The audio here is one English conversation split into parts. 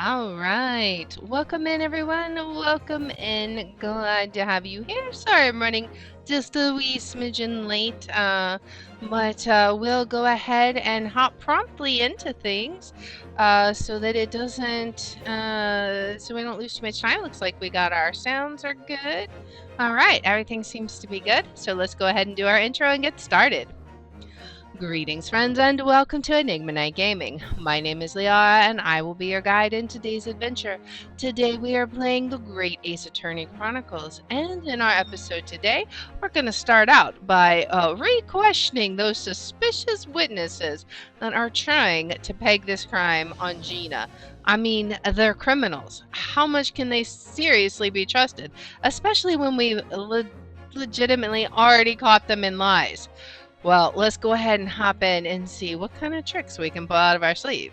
All right. Welcome in, everyone. Welcome in. Glad to have you here. Sorry, I'm running just a wee smidgen late, but we'll go ahead and hop promptly into things so that it doesn't, so we don't lose too much time. Looks like we got our sounds are good. All right. Everything seems to be good. So let's go ahead and do our intro and get started. Greetings, friends, and welcome to Enigma Night Gaming. My name is Liara, and I will be your guide in today's adventure. Today, we are playing the Great Ace Attorney Chronicles, and in our episode today, we're going to start out by re-questioning those suspicious witnesses that are trying to peg this crime on Gina. I mean, they're criminals. How much can they seriously be trusted, especially when we legitimately already caught them in lies? Well, let's go ahead and hop in and see what kind of tricks we can pull out of our sleeve.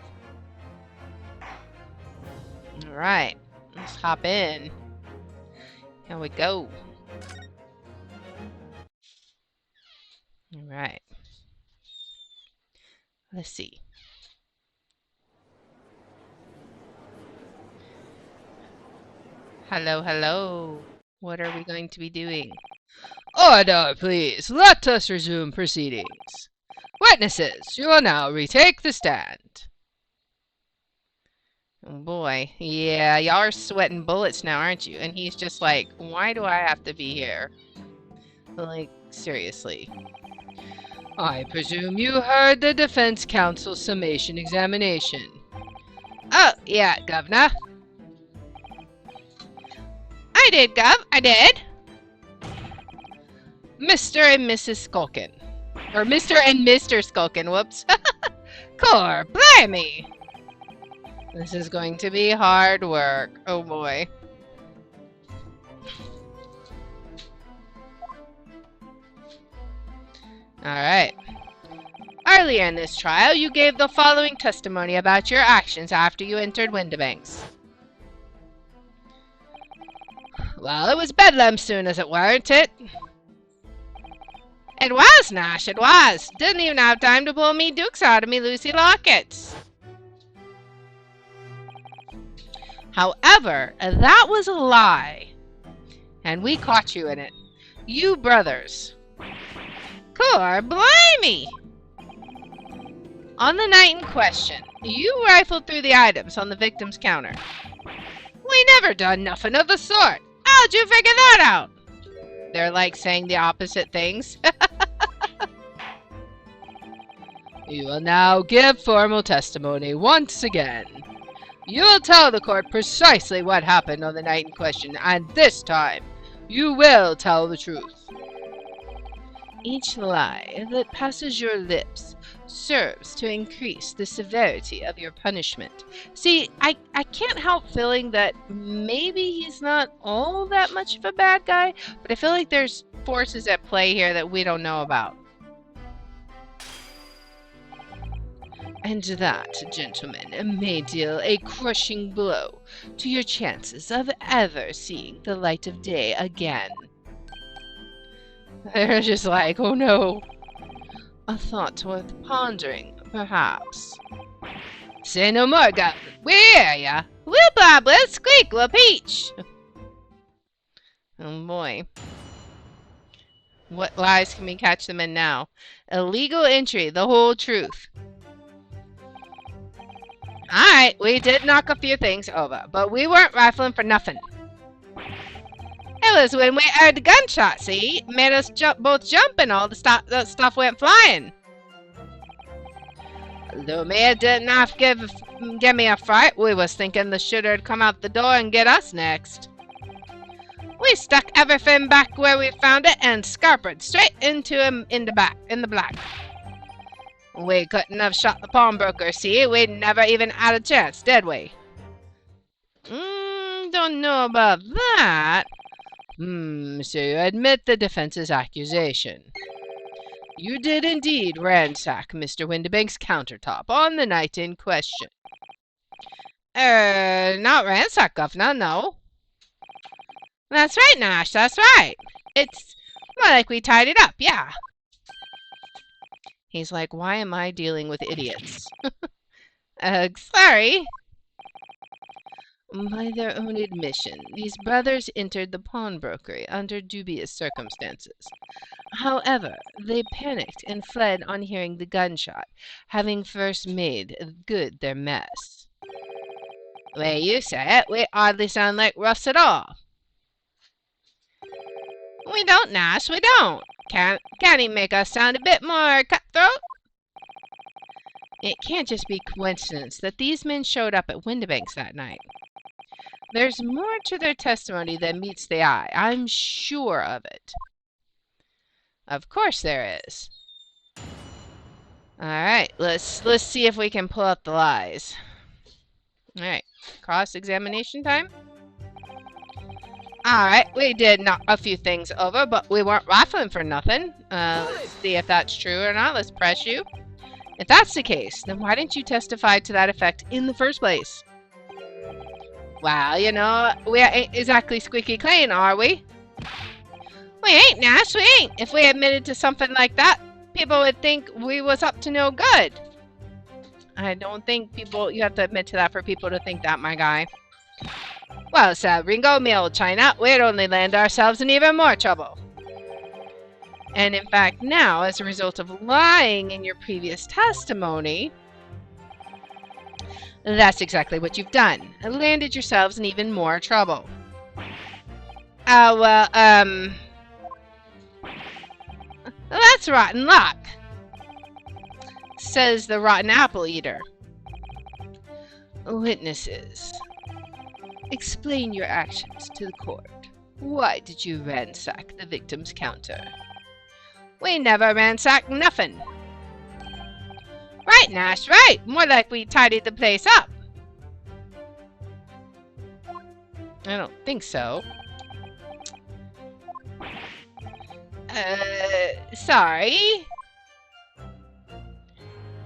All right, let's hop in. Here we go. All right. Let's see. Hello, hello. What are we going to be doing? Order, please. Let us resume proceedings. Witnesses, you will now retake the stand. Oh boy. Yeah, y'all are sweating bullets now, aren't you? And he's just like, why do I have to be here? Like, seriously. I presume you heard the defense counsel's summation examination. Oh, yeah, Governor. I did, Gov. I did. Mr. and Mrs. Skulkin. Or Mr. and Mr. Skulkin, whoops. Core, blimey! This is going to be hard work. Oh boy. Alright. Earlier in this trial, you gave the following testimony about your actions after you entered Windibanks. Well, it was bedlam soon as it weren't it? It was, Nash, it was. Didn't even have time to pull me dukes out of me Lucy lockets. However, that was a lie. And we caught you in it. You brothers. Core, blimey! On the night in question, you rifled through the items on the victim's counter. We never done nothing of the sort. How'd you figure that out? They're like saying the opposite things. You will now give formal testimony once again. You will tell the court precisely what happened on the night in question, and this time, you will tell the truth. Each lie that passes your lips serves to increase the severity of your punishment. See, I can't help feeling that maybe he's not all that much of a bad guy, but I feel like there's forces at play here that we don't know about. And that, gentlemen, may deal a crushing blow to your chances of ever seeing the light of day again. They're just like, oh no. A thought worth pondering, perhaps. Say no more, Governor. We hear ya. We'll bob, we'll squeak, we'll peach. Oh boy. What lies can we catch them in now? Illegal entry, the whole truth. Alright, we did knock a few things over, but we weren't rifling for nothing. It was when we heard the gunshot, see? It made us both jump and all the stuff went flying. Lumia didn't have to give me a fright. We was thinking the shooter'd come out the door and get us next. We stuck everything back where we found it and scarpered straight into him in the black. We couldn't have shot the pawnbroker, see? We'd never even had a chance, did we? Don't know about that. So you admit the defense's accusation. You did indeed ransack Mr. Windibank's countertop on the night in question. Not ransack, Governor, no. That's right, Nash, that's right. It's more like we tied it up, yeah. He's like, why am I dealing with idiots? Sorry. By their own admission, these brothers entered the pawnbrokery under dubious circumstances. However, they panicked and fled on hearing the gunshot, having first made good their mess. Well, you say it, we hardly sound like roughs at all. We don't, Nash, we don't. Can't he make us sound a bit more cutthroat? It can't just be coincidence that these men showed up at Windibank's that night. There's more to their testimony than meets the eye. I'm sure of it. Of course there is. All right, let's see if we can pull up the lies. All right, cross-examination time. All right, we did knock a few things over, but we weren't rifling for nothing. Let's see if that's true or not. Let's press you. If that's the case, then why didn't you testify to that effect in the first place? Well, you know, we ain't exactly squeaky clean, are we? We ain't, Nash, we ain't. If we admitted to something like that, people would think we was up to no good. I don't think you have to admit to that for people to think that, my guy. Well, said Ringo, me old China, we'd only land ourselves in even more trouble. And in fact, now, as a result of lying in your previous testimony, that's exactly what you've done. Landed yourselves in even more trouble. That's rotten luck, says the rotten apple eater. Witnesses, explain your actions to the court. Why did you ransack the victim's counter? We never ransacked nothing. Right, Nash, right. More like we tidied the place up. I don't think so. Sorry.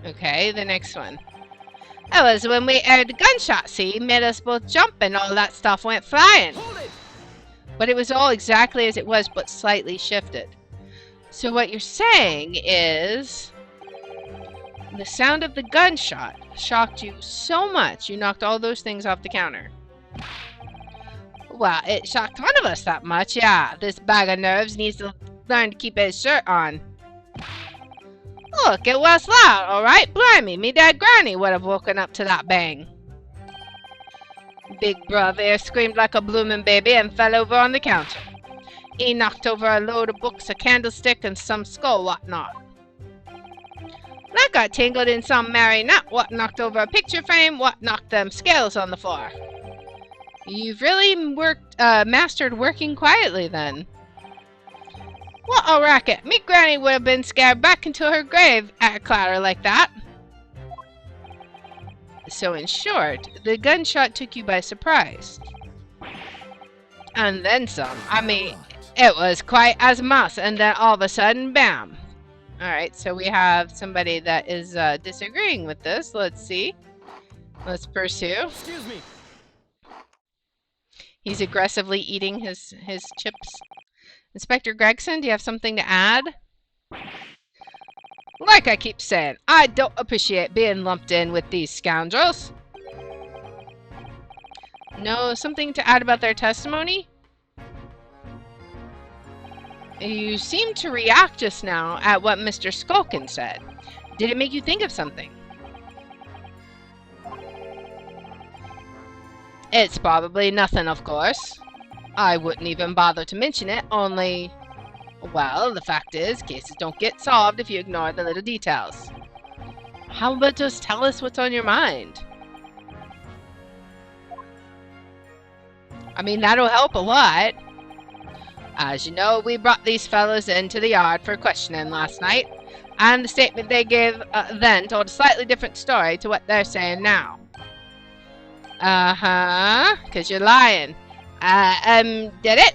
Okay, the next one. That was when we heard the gunshot, see? Made us both jump and all that stuff went flying. But it was all exactly as it was, but slightly shifted. So what you're saying is the sound of the gunshot shocked you so much you knocked all those things off the counter. Well, it shocked one of us that much, yeah. This bag of nerves needs to learn to keep his shirt on. Look, it was loud, alright? Blimey, me dad granny would have woken up to that bang. Big brother screamed like a bloomin' baby and fell over on the counter. He knocked over a load of books, a candlestick, and some skull whatnot. That got tangled in some marionette, what knocked over a picture frame, what knocked them scales on the floor. You've really mastered working quietly then. What a racket! Me granny would have been scared back into her grave at a clatter like that. So in short, the gunshot took you by surprise. And then some. I mean, it was quiet as a mouse, and then all of a sudden, bam! Alright, so we have somebody that is disagreeing with this. Let's see. Let's pursue. Excuse me. He's aggressively eating his chips. Inspector Gregson, do you have something to add? Like I keep saying, I don't appreciate being lumped in with these scoundrels. No, something to add about their testimony? You seemed to react just now at what Mr. Skulkin said. Did it make you think of something? It's probably nothing, of course. I wouldn't even bother to mention it, only... Well, the fact is, cases don't get solved if you ignore the little details. How about just tell us what's on your mind? I mean, that'll help a lot. As you know, we brought these fellows into the yard for questioning last night, and the statement they gave then told a slightly different story to what they're saying now. Uh-huh, 'cause you're lying. Did it?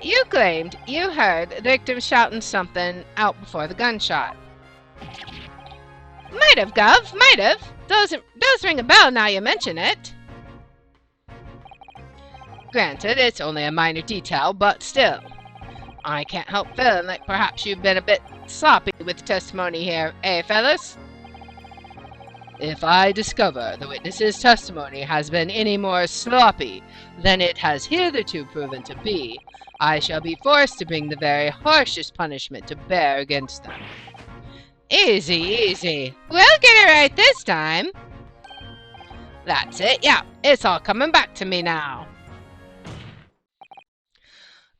You claimed you heard the victim shouting something out before the gunshot. Might have, Gov, might have. Does ring a bell now you mention it. Granted, it's only a minor detail, but still. I can't help feeling like perhaps you've been a bit sloppy with testimony here, eh, fellas? If I discover the witness's testimony has been any more sloppy than it has hitherto proven to be, I shall be forced to bring the very harshest punishment to bear against them. Easy, easy. We'll get it right this time. That's it, yeah. It's all coming back to me now.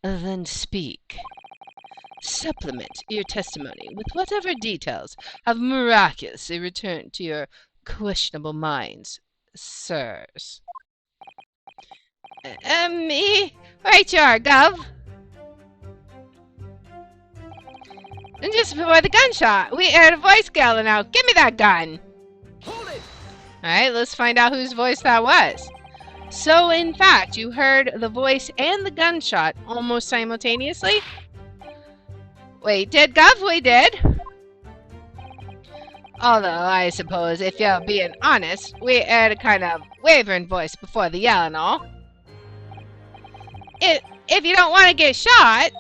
Then speak. Supplement your testimony with whatever details have miraculously returned to your questionable minds, sirs. Right you are, Gov. And just before the gunshot, we heard a voice yelling out, "Give me that gun!" Hold it! Alright, let's find out whose voice that was. So, in fact, you heard the voice and the gunshot almost simultaneously? We did, Gov, we did. Although, I suppose, if you're being honest, we heard a kind of wavering voice before the yell and all. If you don't want to get shot,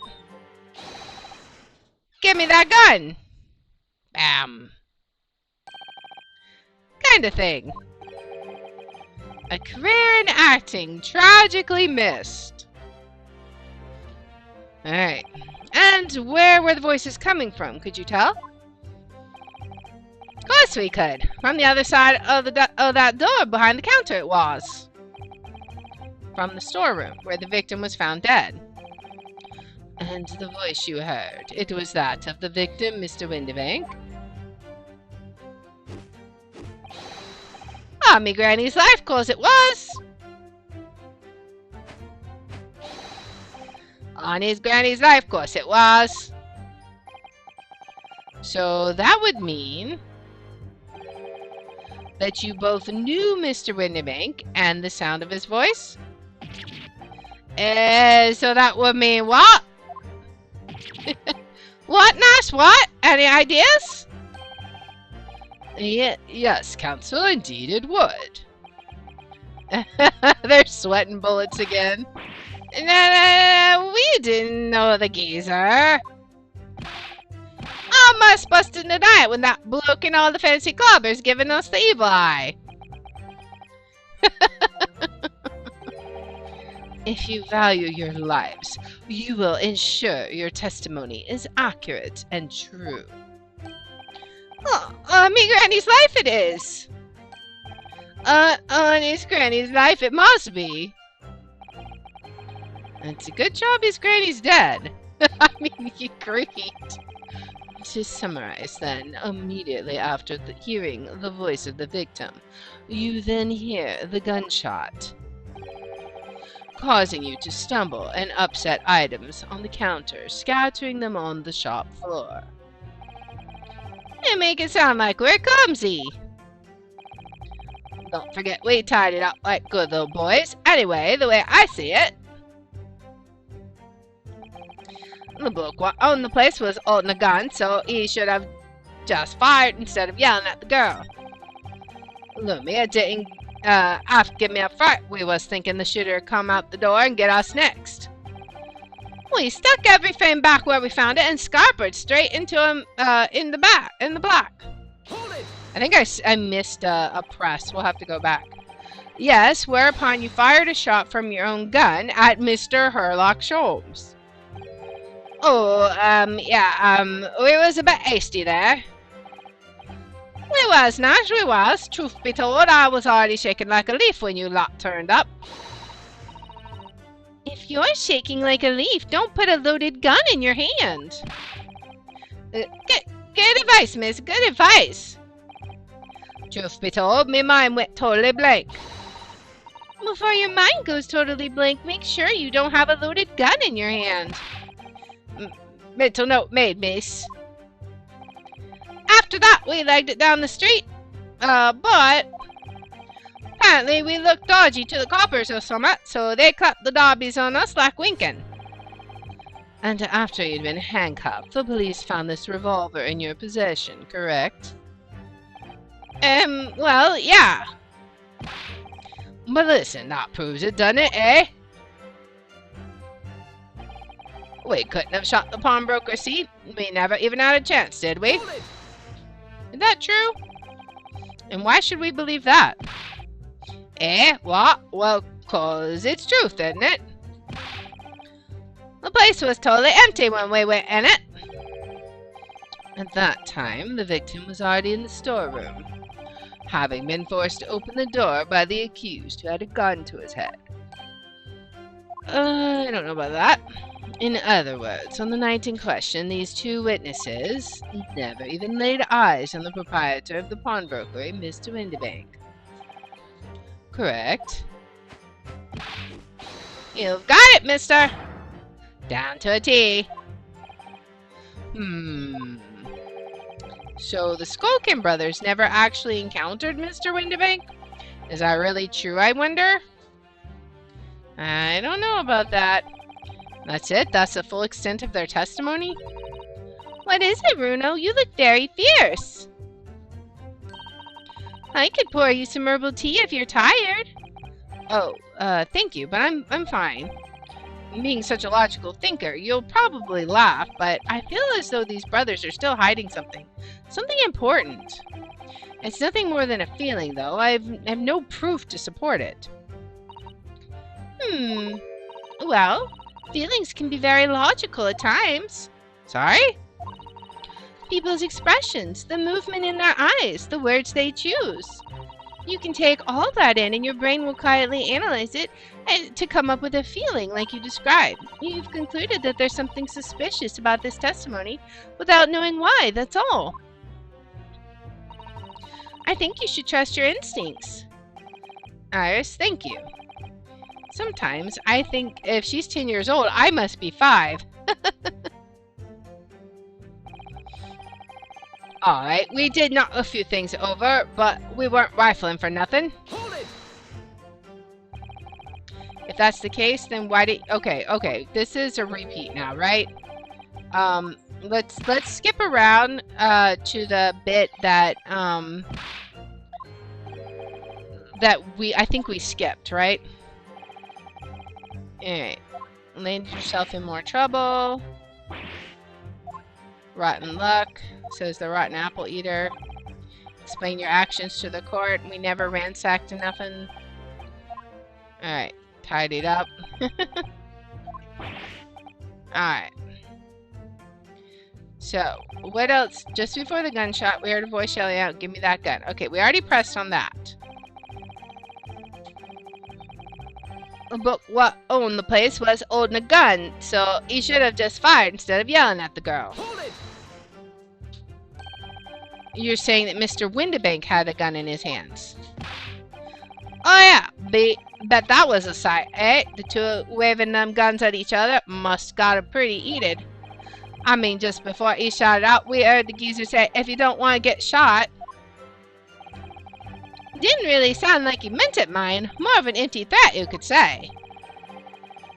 give me that gun. Bam. Kind of thing. A career in acting tragically missed. Alright. And where were the voices coming from? Could you tell? Of course we could. From the other side of that door behind the counter it was. From the storeroom where the victim was found dead. And the voice you heard, it was that of the victim, Mr. Windibank? Ah, me granny's life, course it was. On his granny's life, course it was. So that would mean that you both knew Mr. Windibank and the sound of his voice? So that would mean what? What, Nash? What? Any ideas? Yes, Counsel, indeed it would. They're sweating bullets again. No, we didn't know the geezer. I must bust in the night when that bloke in all the fancy clubbers giving us the evil eye. If you value your lives, you will ensure your testimony is accurate and true. Oh, me granny's life it is. On his granny's life it must be. It's a good job his granny's dead. I mean, you agreed. To summarize then, immediately after hearing the voice of the victim, you then hear the gunshot, causing you to stumble and upset items on the counter, scattering them on the shop floor. And make it sound like we're clumsy. Don't forget we tied it up like good little boys. Anyway, the way I see it, the bloke what owned the place was holding a gun, so he should have just fired instead of yelling at the girl. Lumia didn't have to give me a fright. We was thinking the shooter come out the door and get us next. We stuck everything back where we found it and scarpered straight into him in the black. Hold it! I think I missed a press. We'll have to go back. Yes, whereupon you fired a shot from your own gun at Mr. Herlock Sholmes. Oh, we was a bit hasty there. We was, Nash, we was. Truth be told, I was already shaking like a leaf when you lot turned up. If you're shaking like a leaf, don't put a loaded gun in your hand. Good advice, miss, good advice. Truth be told, my mind went totally blank. Before your mind goes totally blank, make sure you don't have a loaded gun in your hand. Mental note made, miss. After that, we legged it down the street. But apparently we looked dodgy to the coppers or something, so they clapped the dobbies on us like winking. And after you'd been handcuffed, the police found this revolver in your possession, correct? Well, yeah. But listen, that proves it, doesn't it, eh? We couldn't have shot the pawnbroker, see? We never even had a chance, did we? Is that true? And why should we believe that? Eh? What? Well, 'cause it's truth, isn't it? The place was totally empty when we went in it. At that time, the victim was already in the storeroom, having been forced to open the door by the accused who had a gun to his head. I don't know about that. In other words, on the night in question, these two witnesses never even laid eyes on the proprietor of the pawnbrokery, Mr. Windybank. Correct. You've got it, mister! Down to a T. So the Skulkin brothers never actually encountered Mr. Windybank? Is that really true, I wonder? I don't know about that. That's it? That's the full extent of their testimony? What is it, Bruno? You look very fierce. I could pour you some herbal tea if you're tired. Oh, thank you, but I'm fine. Being such a logical thinker, you'll probably laugh, but I feel as though these brothers are still hiding something. Something important. It's nothing more than a feeling, though. I have no proof to support it. Well, feelings can be very logical at times. Sorry? People's expressions, the movement in their eyes, the words they choose. You can take all that in and your brain will quietly analyze it to come up with a feeling like you described. You've concluded that there's something suspicious about this testimony without knowing why, that's all. I think you should trust your instincts. Iris, thank you. Sometimes I think if she's 10 years old, I must be 5. Alright, we did knock a few things over, but we weren't rifling for nothing. Hold it! If that's the case, then why did... Okay, this is a repeat now, right? Let's skip around to the bit that I think we skipped, right? Alright. Landed yourself in more trouble. Rotten luck, says the rotten apple eater. Explain your actions to the court. We never ransacked nothing. Alright. Tidied up. Alright. So, what else? Just before the gunshot, we heard a voice yelling out, "Give me that gun." Okay, we already pressed on that. But what owned the place was holding a gun, so he should have just fired instead of yelling at the girl. Hold it! You're saying that Mr. Windybank had a gun in his hands. Oh yeah, bet that was a sight, eh? The two waving them guns at each other must got it pretty heated. I mean, just before he shot it out, we heard the geezer say, "If you don't want to get shot." Didn't really sound like he meant it, mine. More of an empty threat, you could say.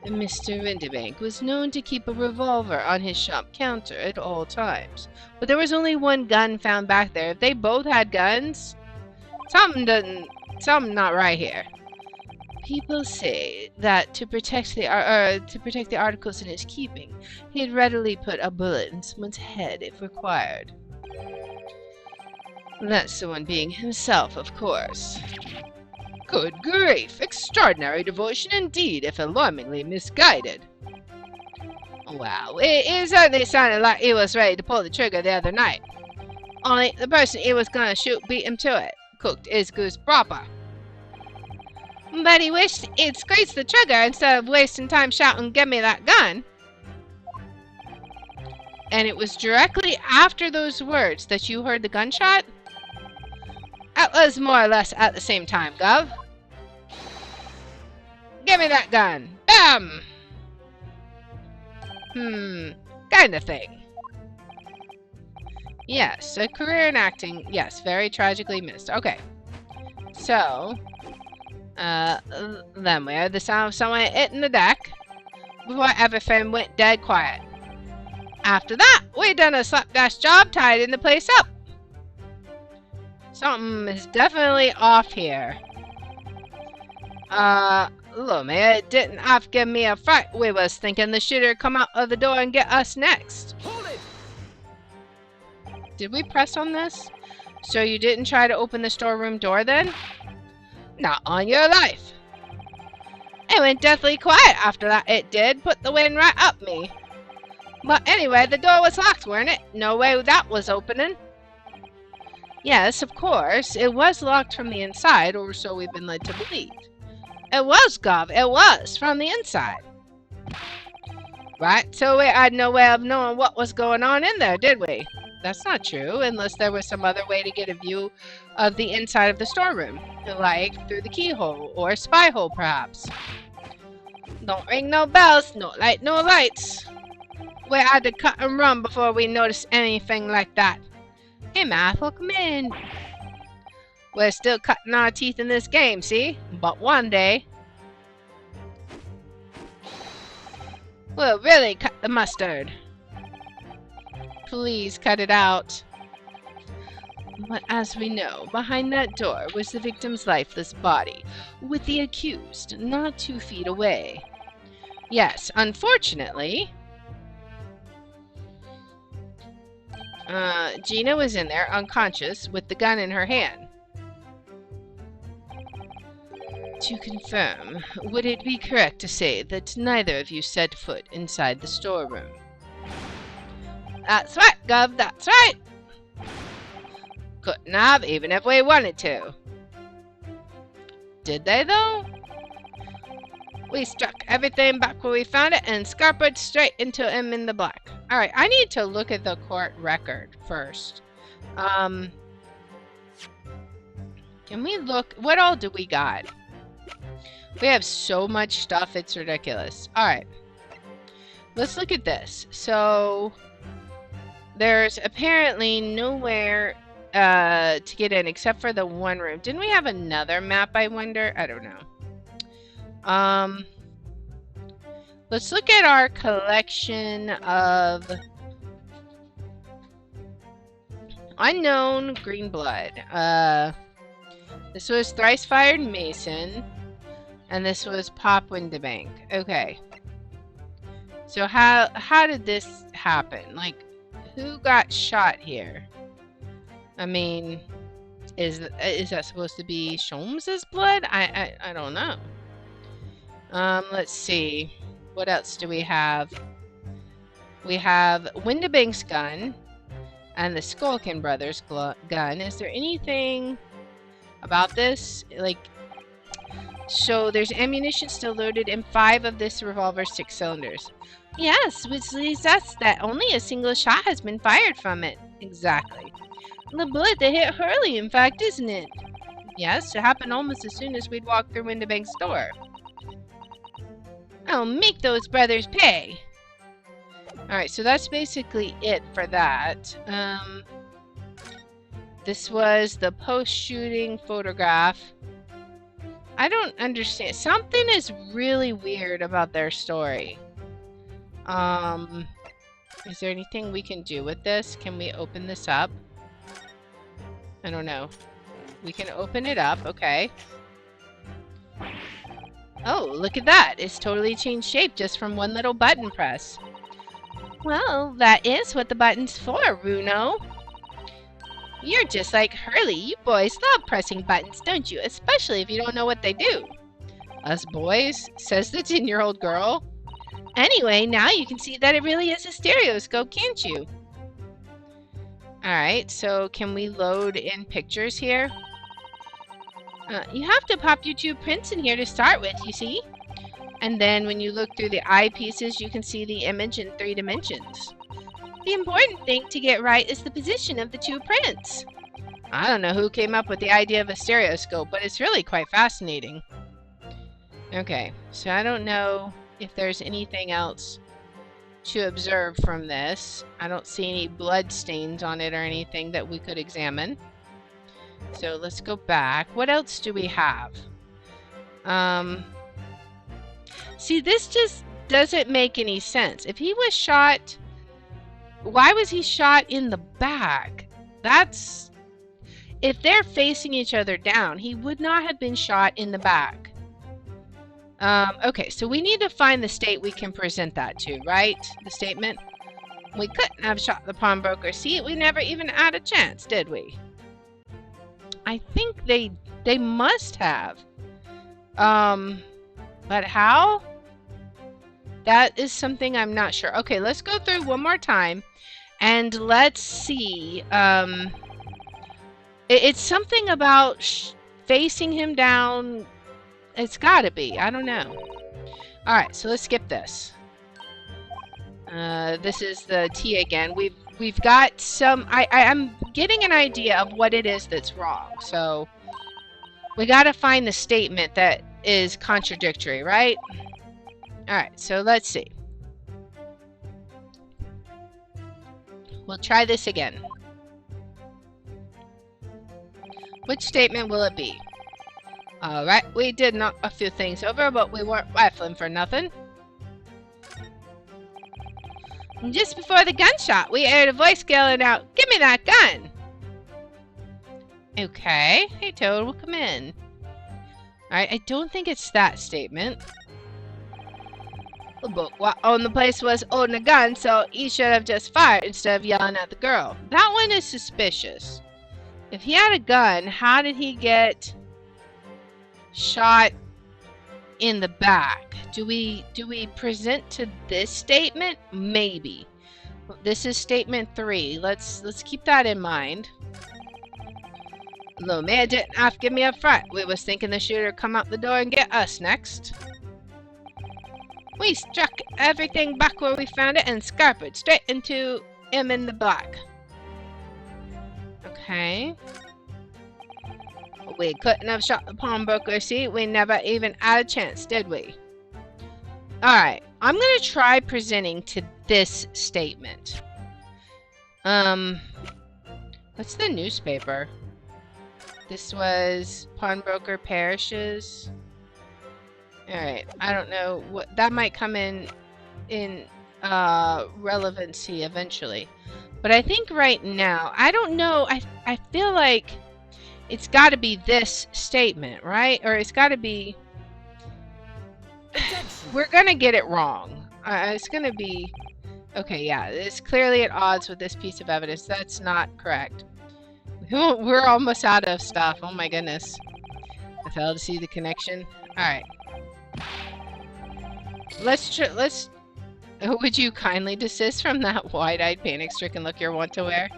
Mr. Windybank was known to keep a revolver on his shop counter at all times. But there was only one gun found back there. If they both had guns, something not right here. People say that to protect the articles in his keeping, he'd readily put a bullet in someone's head if required. That someone being himself, of course. Good grief! Extraordinary devotion indeed, if alarmingly misguided. Wow, it certainly sounded like he was ready to pull the trigger the other night. Only the person he was gonna shoot beat him to it. Cooked his goose proper. But he wished he'd squeeze the trigger instead of wasting time shouting, "Give me that gun." And it was directly after those words that you heard the gunshot? That was more or less at the same time, Gov. Give me that gun. Bam! Kind of thing. Yes, a career in acting. Yes, very tragically missed. Okay. So, then we heard the sound of someone hitting the deck before everything went dead quiet. After that, we done a slapdash job tidying the place up. Something is definitely off here. Look, man, it didn't have to give me a fright. We was thinking the shooter come out of the door and get us next. Hold it! Did we press on this? So you didn't try to open the storeroom door then? Not on your life. It went deathly quiet after that, it did. Put the wind right up me. But anyway, the door was locked, weren't it? No way that was opening. Yes, of course. It was locked from the inside, or so we've been led to believe. It was, Gov. It was, from the inside. Right, so we had no way of knowing what was going on in there, did we? That's not true, unless there was some other way to get a view of the inside of the storeroom. Like through the keyhole, or a spy hole, perhaps. Don't ring no bells, no light, no lights. We had to cut and run before we noticed anything like that. Hey, Math, welcome in. We're still cutting our teeth in this game, see? But one day, we'll really cut the mustard. Please cut it out. But as we know, behind that door was the victim's lifeless body, with the accused not 2 feet away. Yes, unfortunately, Gina was in there, unconscious, with the gun in her hand. To confirm, would it be correct to say that neither of you set foot inside the storeroom? That's right, Gov, that's right! Couldn't have, even if we wanted to. Did they, though? We struck everything back where we found it and scarpered straight into him in the black. Alright, I need to look at the court record first. Can we look? What all do we got? We have so much stuff, it's ridiculous. Alright. Let's look at this. So, there's apparently nowhere to get in except for the one room. Didn't we have another map, I wonder? I don't know. Let's look at our collection of unknown green blood. This was Thrice Fired Mason, and this was Pop Windabank. Okay. So how did this happen? Like, who got shot here? I mean, is that supposed to be Sholmes's blood? I don't know. Let's see. What else do we have? We have Windabank's gun and the Skulkin brothers' gun. Is there anything about this? Like, so there's ammunition still loaded in 5 of this revolver's 6 cylinders. Yes, which leads us that only a single shot has been fired from it. Exactly. The bullet that hit Hurley, in fact, isn't it? Yes, it happened almost as soon as we'd walked through Windabank's door. I'll make those brothers pay. Alright, so that's basically it for that. This was the post-shooting photograph. I don't understand. Something is really weird about their story. Is there anything we can do with this? Can we open this up? I don't know. We can open it up, okay. Oh, look at that. It's totally changed shape just from one little button press. Well, that is what the button's for, Runo. You're just like Hurley. You boys love pressing buttons, don't you? Especially if you don't know what they do. Us boys? Says the 10-year-old girl. Anyway, now you can see that it really is a stereoscope, can't you? Alright, so can we load in pictures here? You have to pop your 2 prints in here to start with, you see? And then when you look through the eyepieces, you can see the image in 3 dimensions. The important thing to get right is the position of the 2 prints. I don't know who came up with the idea of a stereoscope, but it's really quite fascinating. Okay, so I don't know if there's anything else to observe from this. I don't see any blood stains on it or anything that we could examine. So let's go back. What else do we have? See, this just doesn't make any sense. If he was shot, why was he shot in the back? That's... If they're facing each other down, he would not have been shot in the back. Okay, so we need to find the state we can present that to, right? The statement. We couldn't have shot the pawnbroker. See, we never even had a chance, did we? I think they must have. But how? That is something I'm not sure. Okay, let's go through one more time and let's see. It's something about facing him down. It's gotta be. I don't know. Alright, so let's skip this. This is the T again. We've got some... I'm getting an idea of what it is that's wrong. So, we gotta find the statement that is contradictory, right? Alright, so let's see. We'll try this again. Which statement will it be? Alright, we did knock a few things over, but we weren't rifling for nothing. And just before the gunshot, we heard a voice yelling out, "Give me that gun!" Okay. Hey, Toad, we'll come in. Alright, I don't think it's that statement. But what owned the place was holding a gun, so he should have just fired instead of yelling at the girl. That one is suspicious. If he had a gun, how did he get shot in the back? Do we present to this statement? Maybe. This is statement 3. Let's keep that in mind. Little man didn't have to give me a fright. We was thinking the shooter come out the door and get us next. We struck everything back where we found it and scarpered straight into him in the back. Okay. We couldn't have shot the pawnbroker, see? We never even had a chance, did we? Alright, I'm gonna try presenting to this statement. What's the newspaper? This was pawnbroker perishes. Alright, I don't know what that might come in relevancy eventually. But I think right now, I don't know, I feel like it's got to be this statement, right? Or it's got to be... We're going to get it wrong. It's going to be... Okay, yeah, it's clearly at odds with this piece of evidence. That's not correct. We're almost out of stuff. Oh my goodness. I failed to see the connection. Alright. Let's... Would you kindly desist from that wide-eyed, panic-stricken look you're wont to wear?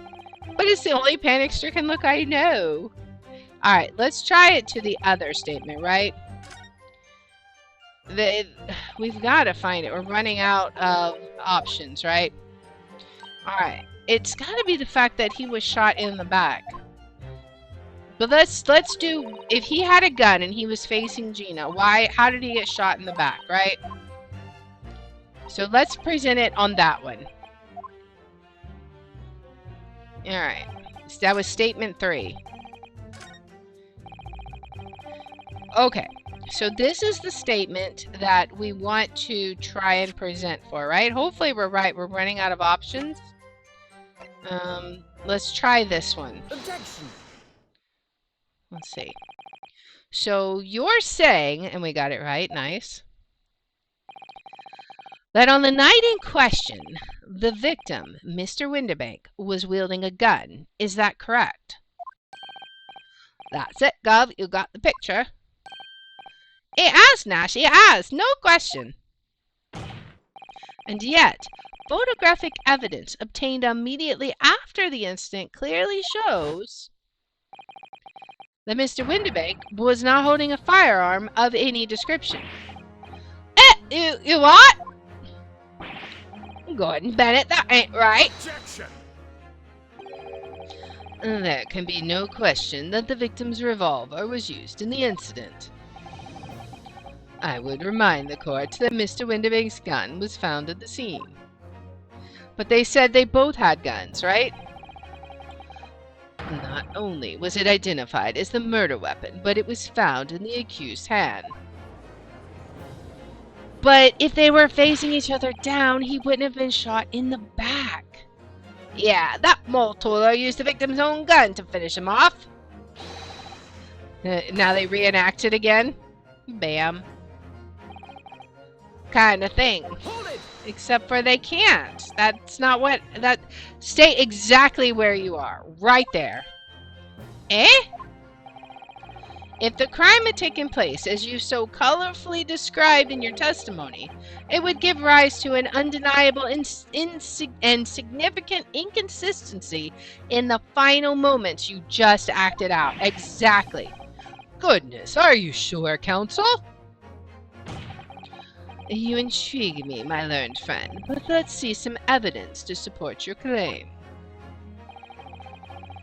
But it's the only panic-stricken look I know. Alright, let's try it to the other statement, right? We've got to find it. We're running out of options, right? Alright, it's got to be the fact that he was shot in the back. But let's do... If he had a gun and he was facing Gina, how did he get shot in the back, right? So let's present it on that one. Alright. So that was statement 3. Okay. So this is the statement that we want to try and present for, right? Hopefully we're right. We're running out of options. Let's try this one. Objection. Let's see. So you're saying, and we got it right, nice, that on the night in question, the victim, Mr. Winterbank, was wielding a gun. Is that correct? That's it, Gov. You got the picture. It has, Nash. It has. No question. And yet, photographic evidence obtained immediately after the incident clearly shows that Mr. Winterbank was not holding a firearm of any description. You what? Gordon Bennett, that ain't right. Objection. There can be no question that the victim's revolver was used in the incident. I would remind the court that Mr. Winterbank's gun was found at the scene. But they said they both had guns, right? Not only was it identified as the murder weapon, but it was found in the accused's hand. But if they were facing each other down, he wouldn't have been shot in the back. Yeah, that Moltola used the victim's own gun to finish him off. Now they reenact it again. Bam. Kind of thing. Hold it. Except for they can't. That's not what... Stay exactly where you are. Right there. Eh? If the crime had taken place as you so colorfully described in your testimony, it would give rise to an undeniable and significant inconsistency in the final moments you just acted out. Exactly. Goodness, are you sure, counsel? You intrigue me, my learned friend, but let's see some evidence to support your claim.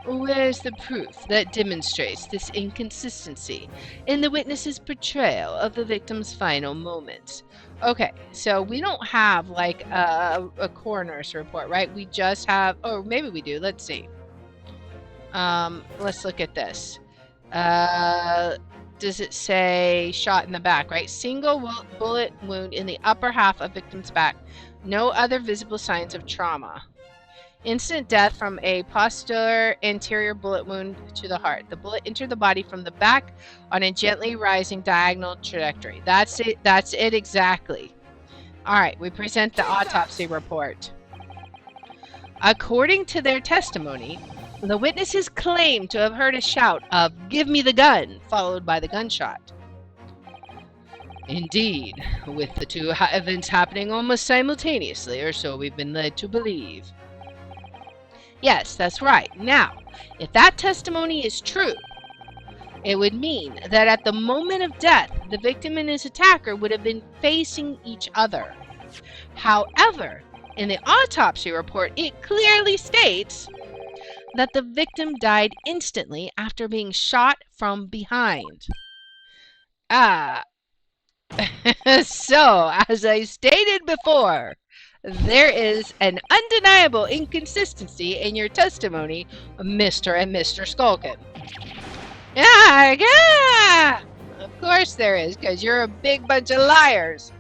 Where's the proof that demonstrates this inconsistency in the witness's portrayal of the victim's final moments? Okay, so we don't have like a coroner's report, right? We just have, or maybe we do. Let's see. Let's look at this. Does it say shot in the back, right? Single bullet wound in the upper half of victim's back. No other visible signs of trauma. Instant death from a posterior anterior bullet wound to the heart. The bullet entered the body from the back on a gently rising diagonal trajectory. That's it. That's it exactly. All right, we present the autopsy report. According to their testimony, the witnesses claim to have heard a shout of "Give me the gun," followed by the gunshot. Indeed, with the two events happening almost simultaneously, or so we've been led to believe. Yes, that's right. Now, if that testimony is true, it would mean that at the moment of death, the victim and his attacker would have been facing each other. However, in the autopsy report, it clearly states that the victim died instantly after being shot from behind. So, as I stated before, there is an undeniable inconsistency in your testimony, Mr. and Mr. Skulkin. Yeah, of course there is, because you're a big bunch of liars.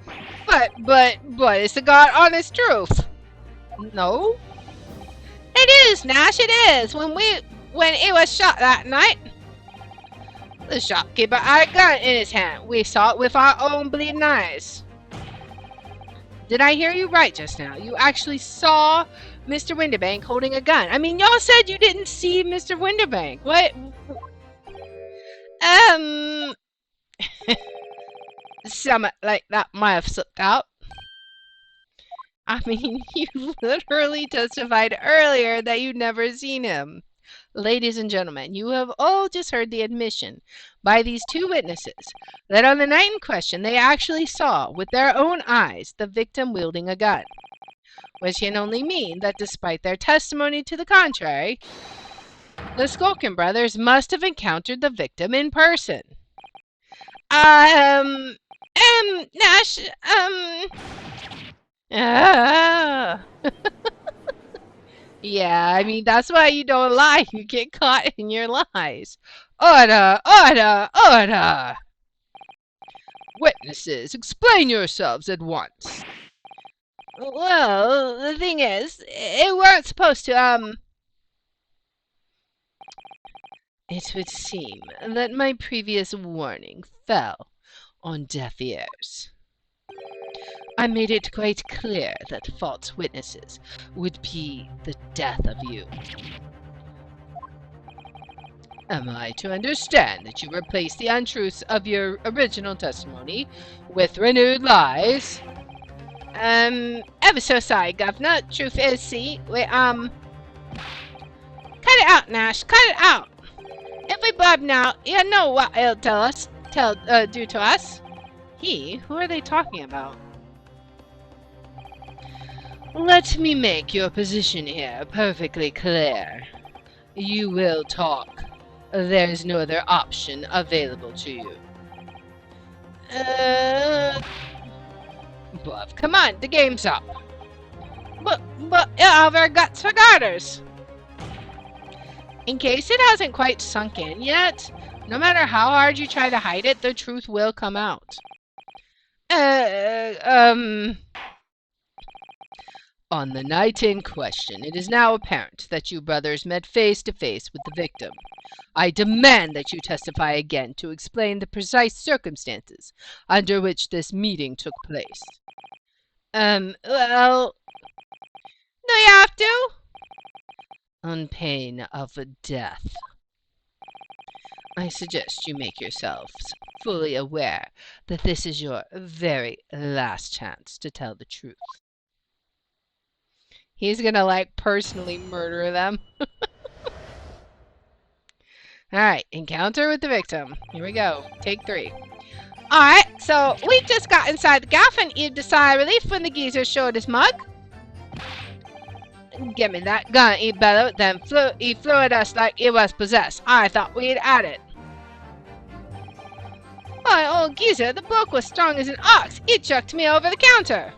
But it's the God honest truth. No? It is, Nash, it is. When it was shot that night, the shopkeeper had a gun in his hand. We saw it with our own bleeding eyes. Did I hear you right just now? You actually saw Mr. Winterbank holding a gun. I mean, y'all said you didn't see Mr. Winterbank. What? Something like that might have slipped out. I mean, you literally testified earlier that you'd never seen him. Ladies and gentlemen, you have all just heard the admission by these two witnesses that on the night in question they actually saw with their own eyes the victim wielding a gun, which can only mean that despite their testimony to the contrary, the Skulkin brothers must have encountered the victim in person. Nash, Yeah, I mean, that's why you don't lie. You get caught in your lies. Order, order, order! Witnesses, explain yourselves at once. Well, the thing is, it weren't supposed to, It would seem that my previous warning fell on deaf ears. I made it quite clear that false witnesses would be the death of you. Am I to understand that you replace the untruths of your original testimony with renewed lies? Ever so sorry, Governor. Truth is, see, cut it out, Nash. Cut it out. If we blab now, you know what it'll do to us. Who are they talking about? Let me make your position here perfectly clear. You will talk. There is no other option available to you. Bluff, come on, the game's up. But our guts for garters. In case it hasn't quite sunk in yet, no matter how hard you try to hide it, the truth will come out. On the night in question, it is now apparent that you brothers met face to face with the victim. I demand that you testify again to explain the precise circumstances under which this meeting took place. Well, do you have to? On pain of death. I suggest you make yourselves fully aware that this is your very last chance to tell the truth. He's gonna, like, personally murder them. Alright, encounter with the victim. Here we go. Take 3. Alright, so we just got inside the gaff and heaved a sigh of relief when the geezer showed his mug. Give me that gun, he bellowed, then he flew at us like he was possessed. I thought we'd had it. Why, old geezer, the bloke was strong as an ox. He chucked me over the counter.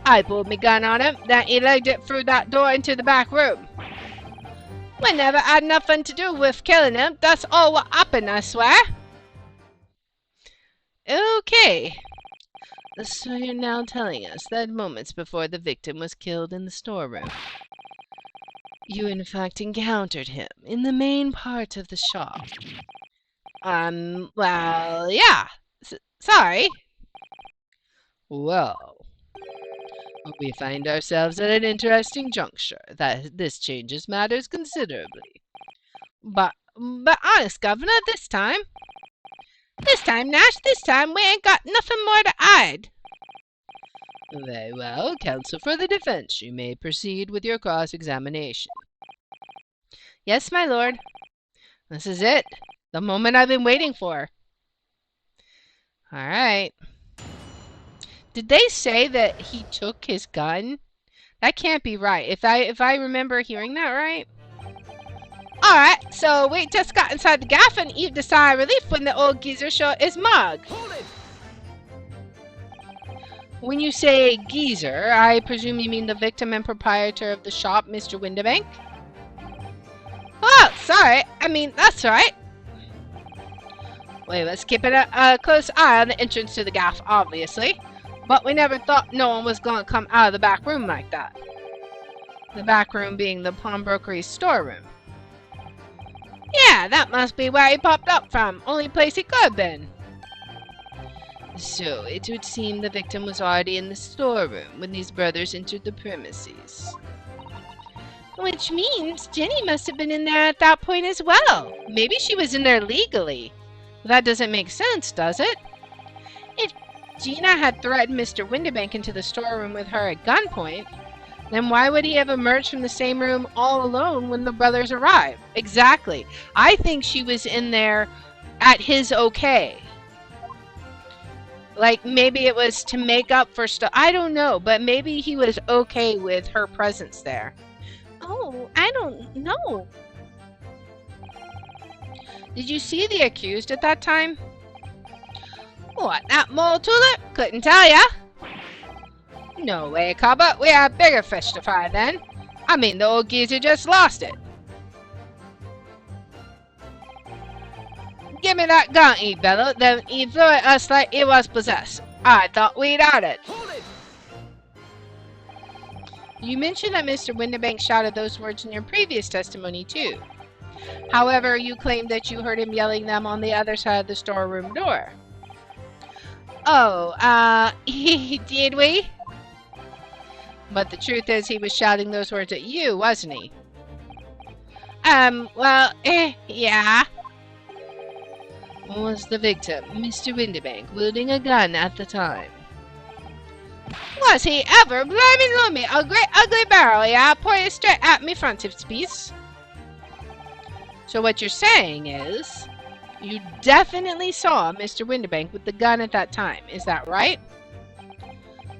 I pulled me gun on him, then he legged it through that door into the back room. We never had nothing to do with killing him. That's all what happened, I swear. Okay. So you're now telling us that moments before the victim was killed in the storeroom, you in fact encountered him in the main part of the shop. Well, yeah. Sorry. Well, we find ourselves at an interesting juncture. This changes matters considerably. But honest, Governor, this time, Nash, this time we ain't got nothing more to hide. Very well, counsel for the defense. You may proceed with your cross-examination. Yes, my lord. This is it. The moment I've been waiting for. All right. Did they say that he took his gun? That can't be right. If I remember hearing that right. Alright, so we just got inside the gaff and heaved a sigh of relief when the old geezer showed his mug. Hold it! When you say geezer, I presume you mean the victim and proprietor of the shop, Mr. Windibank? Oh, sorry. I mean, that's right. Wait, let's keep a close eye on the entrance to the gaff, obviously. But we never thought no one was going to come out of the back room like that. The back room being the pawnbrokery's storeroom. Yeah, that must be where he popped up from. Only place he could have been. So, it would seem the victim was already in the storeroom when these brothers entered the premises. Which means Jenny must have been in there at that point as well. Maybe she was in there legally. That doesn't make sense, does it? If Gina had threatened Mr. Windibank into the storeroom with her at gunpoint, then why would he have emerged from the same room all alone when the brothers arrived? Exactly. I think she was in there at his okay. Like, maybe it was to make up for stuff. I don't know, but maybe he was okay with her presence there. Oh, I don't know. Did you see the accused at that time? What, that mole tulip? Couldn't tell ya. No way, Cobber. We have bigger fish to fry then. I mean, the old geezer just lost it. Give me that gun, he bellowed. Then he flew at us like he was possessed. I thought we'd had it. Hold it! You mentioned that Mr. Windibank shouted those words in your previous testimony, too. However, you claimed that you heard him yelling them on the other side of the storeroom door. Oh, did we? But the truth is he was shouting those words at you, wasn't he? Well, yeah. Was the victim, Mr. Windibank, wielding a gun at the time? Was he ever? Blimey lummy, a great ugly barrel, yeah, pointed straight at me frontispiece. So what you're saying is, you definitely saw Mr. Windibank with the gun at that time, is that right?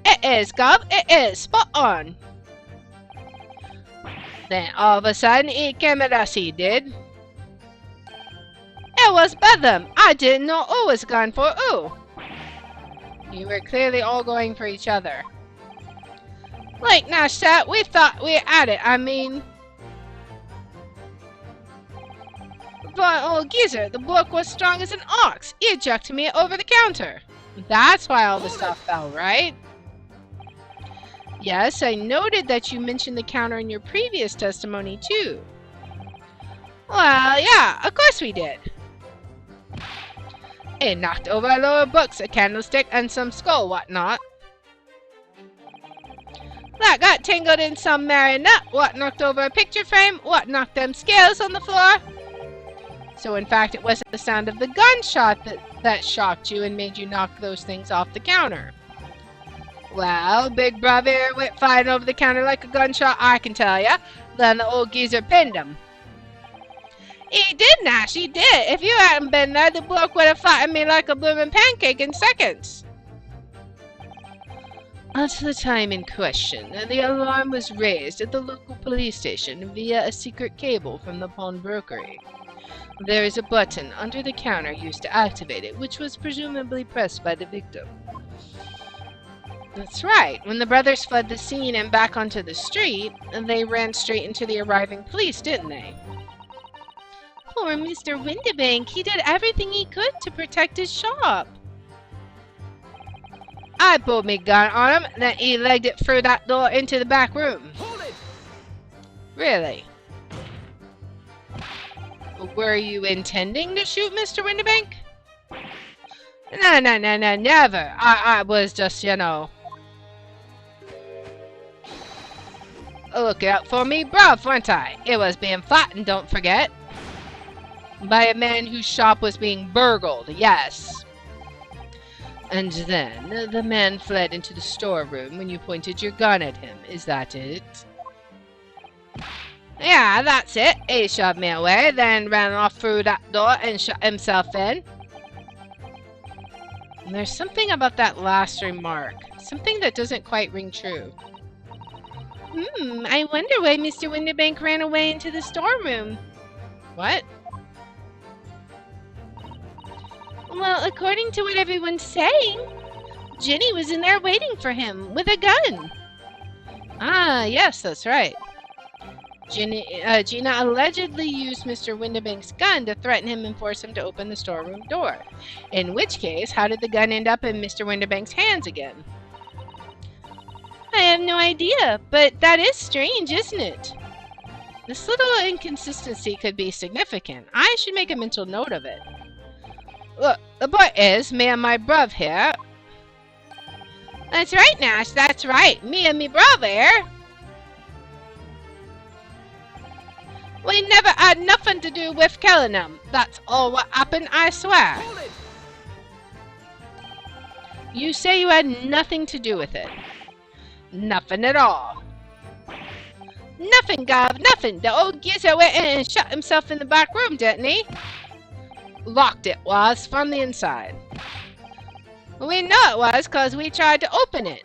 It is, Gov, it is, spot on. Then all of a sudden, he came at us, he did. It was Bedlam. I didn't know who was gone for who. You were clearly all going for each other. Like Nash said, we thought we had it. I mean... But old geezer, the bloke was strong as an ox. He ejected me over the counter. That's why all the stuff fell, right? Yes, I noted that you mentioned the counter in your previous testimony, too. Well, yeah, of course we did. It knocked over a load of books, a candlestick, and some skull whatnot. That got tangled in some marionette. What knocked over a picture frame? What knocked them scales on the floor? So in fact, it wasn't the sound of the gunshot that shocked you and made you knock those things off the counter. Well, Big Brother went flying over the counter like a gunshot, I can tell ya. Then the old geezer pinned him. He did, Nash, he did. If you hadn't been there, the bloke would have flattened me like a bloomin' pancake in seconds. At the time in question, the alarm was raised at the local police station via a secret cable from the pawnbrokery. There is a button under the counter used to activate it, which was presumably pressed by the victim. That's right. When the brothers fled the scene and back onto the street, they ran straight into the arriving police, didn't they? Poor Mr. Windibank, he did everything he could to protect his shop. I pulled me gun on him, then he legged it through that door into the back room. Hold it! Really? Were you intending to shoot Mr. Windibank? No, never. I was just, look out for me, bruv, weren't I? It was being flattened, don't forget. By a man whose shop was being burgled, yes. And then the man fled into the storeroom when you pointed your gun at him, is that it? Yeah, that's it. He shoved me away, then ran off through that door and shut himself in. And there's something about that last remark. Something that doesn't quite ring true. I wonder why Mr. Windibank ran away into the storeroom. What? Well, according to what everyone's saying, Ginny was in there waiting for him with a gun. Ah, yes, that's right. Gina allegedly used Mr. Windibank's gun to threaten him and force him to open the storeroom door. In which case, how did the gun end up in Mr. Windibank's hands again? I have no idea, but that is strange, isn't it? This little inconsistency could be significant. I should make a mental note of it. Look, the point is, me and my bruv here... That's right, Nash, that's right. Me and me bruv here... We never had nothing to do with killing him. That's all what happened, I swear. Hold it! You say you had nothing to do with it. Nothing at all. Nothing, Gov, nothing. The old geezer went in and shut himself in the back room, didn't he? Locked it was from the inside. We know it was because we tried to open it.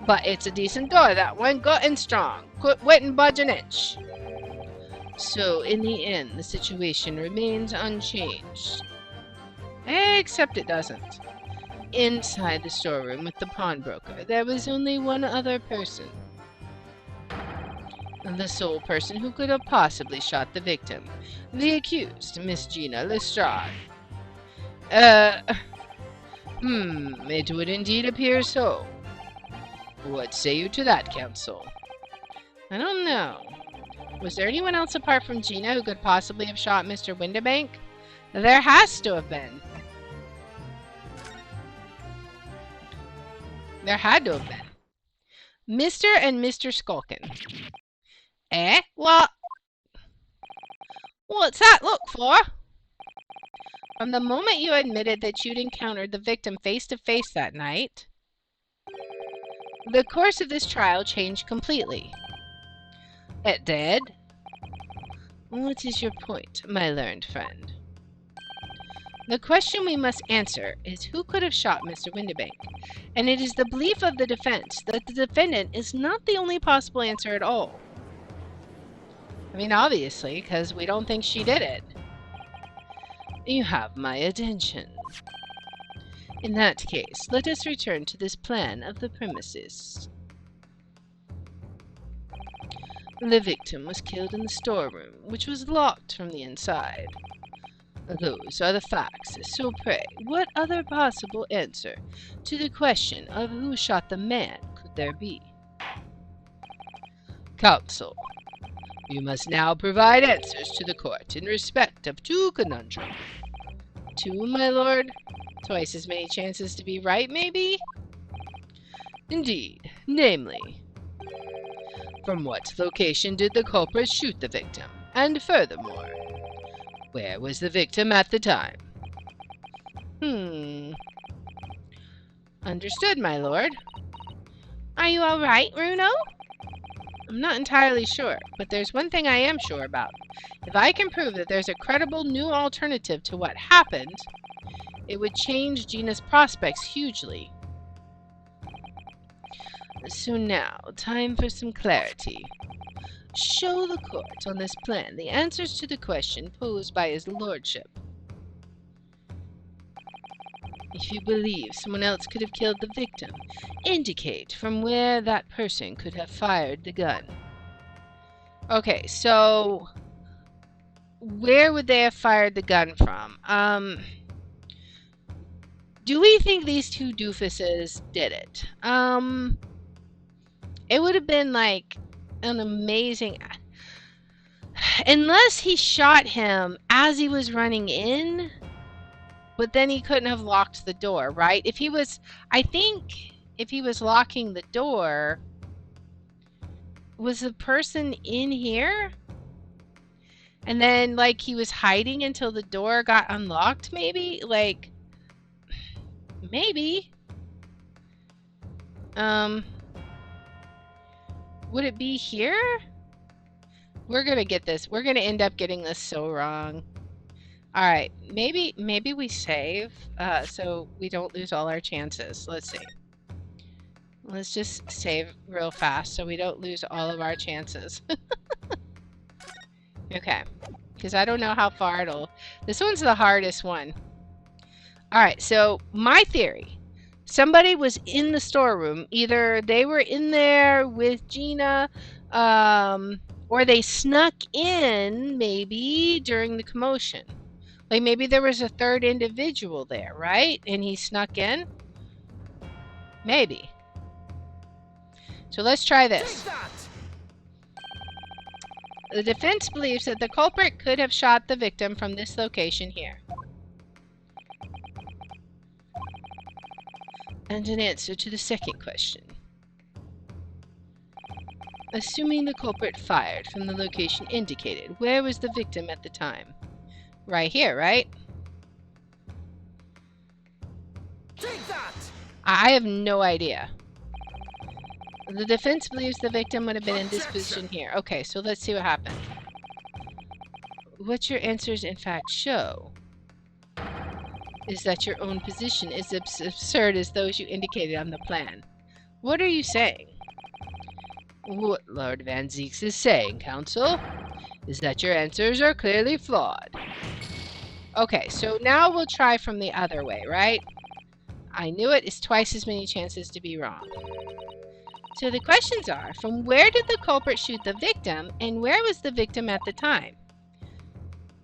But it's a decent door, that one, good and strong. Wouldn't budge an inch. So, in the end, the situation remains unchanged. Except it doesn't. Inside the storeroom with the pawnbroker, there was only one other person. The sole person who could have possibly shot the victim. The accused, Miss Gina Lestrade. It would indeed appear so. What say you to that, counsel? I don't know. Was there anyone else apart from Gina who could possibly have shot Mr. Windibank? There has to have been. There had to have been. Mr. and Mr. Skulkin. Eh? What? What's that look for? From the moment you admitted that you'd encountered the victim face to face that night, the course of this trial changed completely. It did? What is your point, my learned friend? The question we must answer is who could have shot Mr. Windibank, and it is the belief of the defense that the defendant is not the only possible answer at all. I mean, obviously, because we don't think she did it. You have my attention. In that case, let us return to this plan of the premises. The victim was killed in the storeroom, which was locked from the inside. Those are the facts, so pray, what other possible answer to the question of who shot the man could there be? Counsel, you must now provide answers to the court in respect of two conundrums. Two, my lord? Twice as many chances to be right, maybe? Indeed, namely, from what location did the culprit shoot the victim? And furthermore, Where was the victim at the time? Understood, my lord. Are you all right, Bruno? I'm not entirely sure, but there's one thing I am sure about. If I can prove that there's a credible new alternative to what happened, it would change Gina's prospects hugely. So now, time for some clarity. Show the court on this plan the answers to the question posed by his lordship. If you believe someone else could have killed the victim, indicate from where that person could have fired the gun. Okay, so where would they have fired the gun from? Do we think these two doofuses did it? It would have been like an amazing... Unless he shot him as he was running in, but then he couldn't have locked the door, right? If he was... I think if he was locking the door... Was the person in here? And then, like, he was hiding until the door got unlocked, maybe? Like... Maybe. Would it be here? We're gonna get this. We're gonna end up getting this so wrong. Alright, maybe we save, so we don't lose all our chances. Let's see. Let's just save real fast so we don't lose all of our chances. Okay. Because I don't know how far it'll... This one's the hardest one. Alright, so my theory. Somebody was in the storeroom. Either they were in there with Gina, or they snuck in, maybe, during the commotion. Like, maybe there was a third individual there, right? And he snuck in? Maybe. So let's try this. The defense believes that the culprit could have shot the victim from this location here. And an answer to the second question. Assuming the culprit fired from the location indicated, where was the victim at the time? Right here, right? Take that! I have no idea. The defense believes the victim would have been in this position here. Okay, so let's see what happened. What your answers in fact show is that your own position is as absurd as those you indicated on the plan. What are you saying? What Lord Van Zeeks is saying, Counsel, is that your answers are clearly flawed. Okay, so now we'll try from the other way, right? I knew it. It's twice as many chances to be wrong. So the questions are, from where did the culprit shoot the victim, and where was the victim at the time?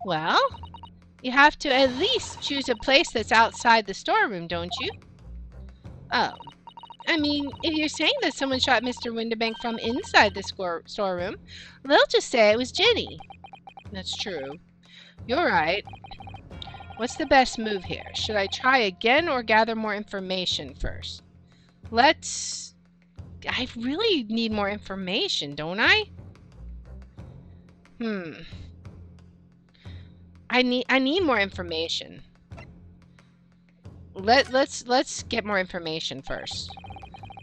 Well, you have to at least choose a place that's outside the storeroom, don't you? Oh. I mean, if you're saying that someone shot Mr. Windibank from inside the storeroom, they'll just say it was Ginny. That's true. You're right. What's the best move here? Should I try again or gather more information first? I really need more information, don't I? I need more information. Let's get more information first.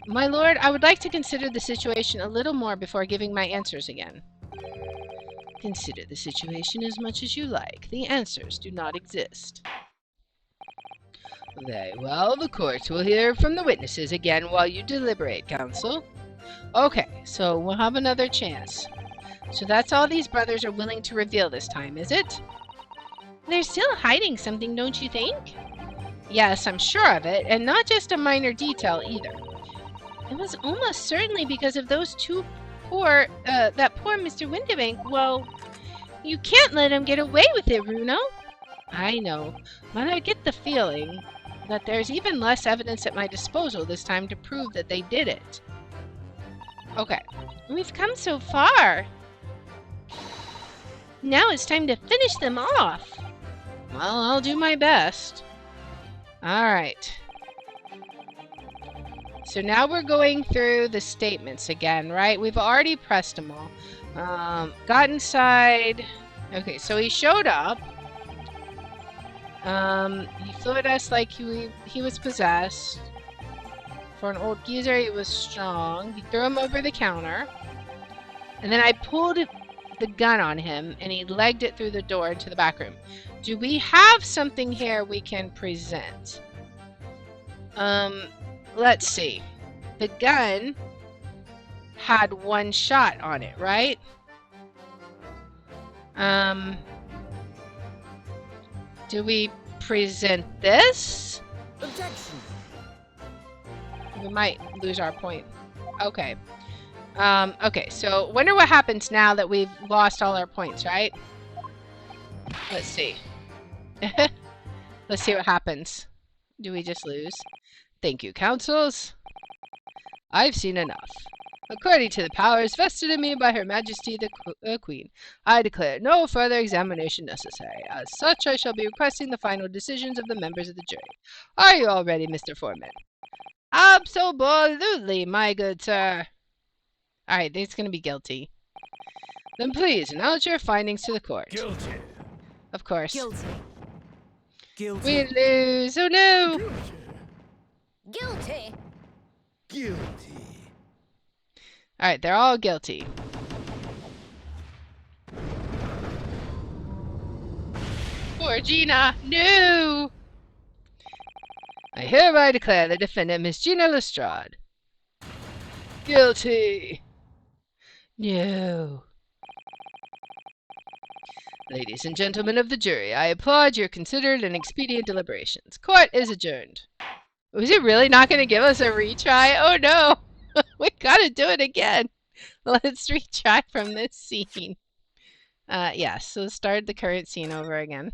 My lord, I would like to consider the situation a little more before giving my answers again. Consider the situation as much as you like. The answers do not exist. Very well, the court will hear from the witnesses again while you deliberate, counsel. Okay, so we'll have another chance. So that's all these brothers are willing to reveal this time, is it? They're still hiding something, don't you think? Yes, I'm sure of it, and not just a minor detail either. It was almost certainly because of those two poor, that poor Mr. Windibank. Well, you can't let him get away with it, Bruno. I know, but I get the feeling that there's even less evidence at my disposal this time to prove that they did it. Okay. We've come so far. Now it's time to finish them off. Well, I'll do my best. Alright. So now we're going through the statements again, right? We've already pressed them all. Got inside. Okay, so he showed up. He flew at us like he was possessed. For an old geezer, he was strong. He threw him over the counter. And then I pulled the gun on him, and he legged it through the door into the back room. Do we have something here we can present? Let's see. The gun had one shot on it, right? Do we present this? Objection. We might lose our point. Okay. Okay, so wonder what happens now that we've lost all our points, right? Let's see. Let's see what happens. Do we just lose? Thank you, councils. I've seen enough. According to the powers vested in me by Her Majesty the Queen, I declare no further examination necessary. As such, I shall be requesting the final decisions of the members of the jury. Are you all ready, Mr. Foreman? Absolutely, my good sir. Alright, he's going to be guilty. Then please announce your findings to the court. Guilty. Of course. Guilty. Guilty. We lose. Oh no! Guilty. Guilty. Alright, they're all guilty. Poor Gina. No! I hereby declare the defendant, Miss Gina Lestrade, guilty. No. Ladies and gentlemen of the jury, I applaud your considered and expedient deliberations. Court is adjourned. Was he really not going to give us a retry? Oh no! We gotta do it again. Let's retry from this scene. Yes, so start the current scene over again.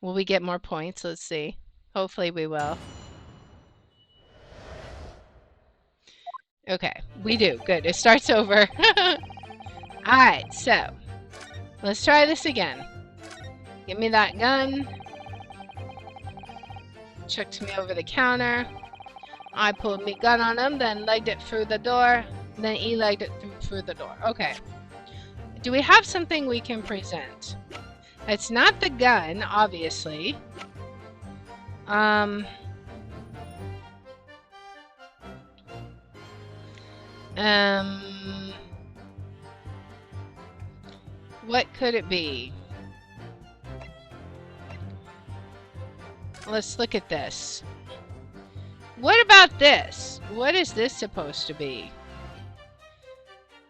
Will we get more points? Let's see. Hopefully we will. Okay, we do. Good. It starts over. Alright, so let's try this again. Give me that gun. Chucked me over the counter. I pulled my gun on him, then legged it through the door. Then he legged it through the door. Okay. Do we have something we can present? It's not the gun, obviously. What could it be? Let's look at this. What about this? What is this supposed to be?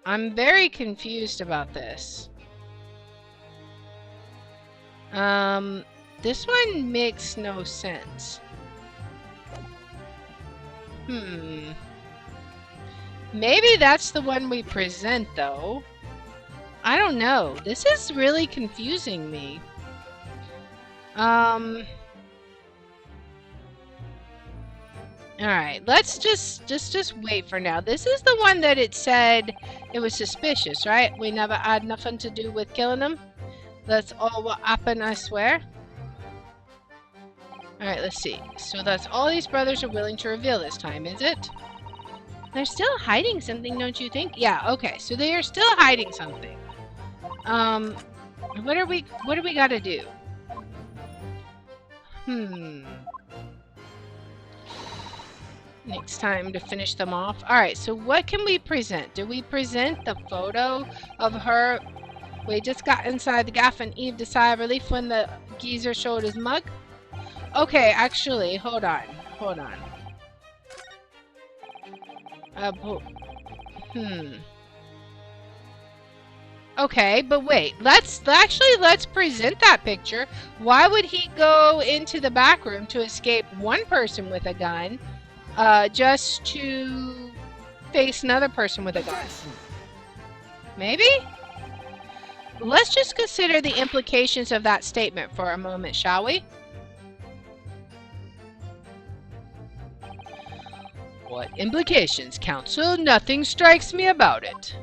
I'm very confused about this. This one makes no sense. Maybe that's the one we present, though. I don't know. This is really confusing me. Alright, let's just wait for now. This is the one that it said it was suspicious, right? We never had nothing to do with killing him. That's all what happened, I swear. Alright, let's see. So that's all these brothers are willing to reveal this time, is it? They're still hiding something, don't you think? Yeah, okay. So they are still hiding something. What do we gotta do? Next time to finish them off. Alright, so what can we present? Do we present the photo of her? We just got inside the gaff and Eve decided relief when the geezer showed his mug? Okay, actually, hold on. Okay, but wait. Let's present that picture. Why would he go into the back room to escape one person with a gun, just to face another person with a gun? Maybe? Let's just consider the implications of that statement for a moment, shall we? What implications, counsel? Nothing strikes me about it.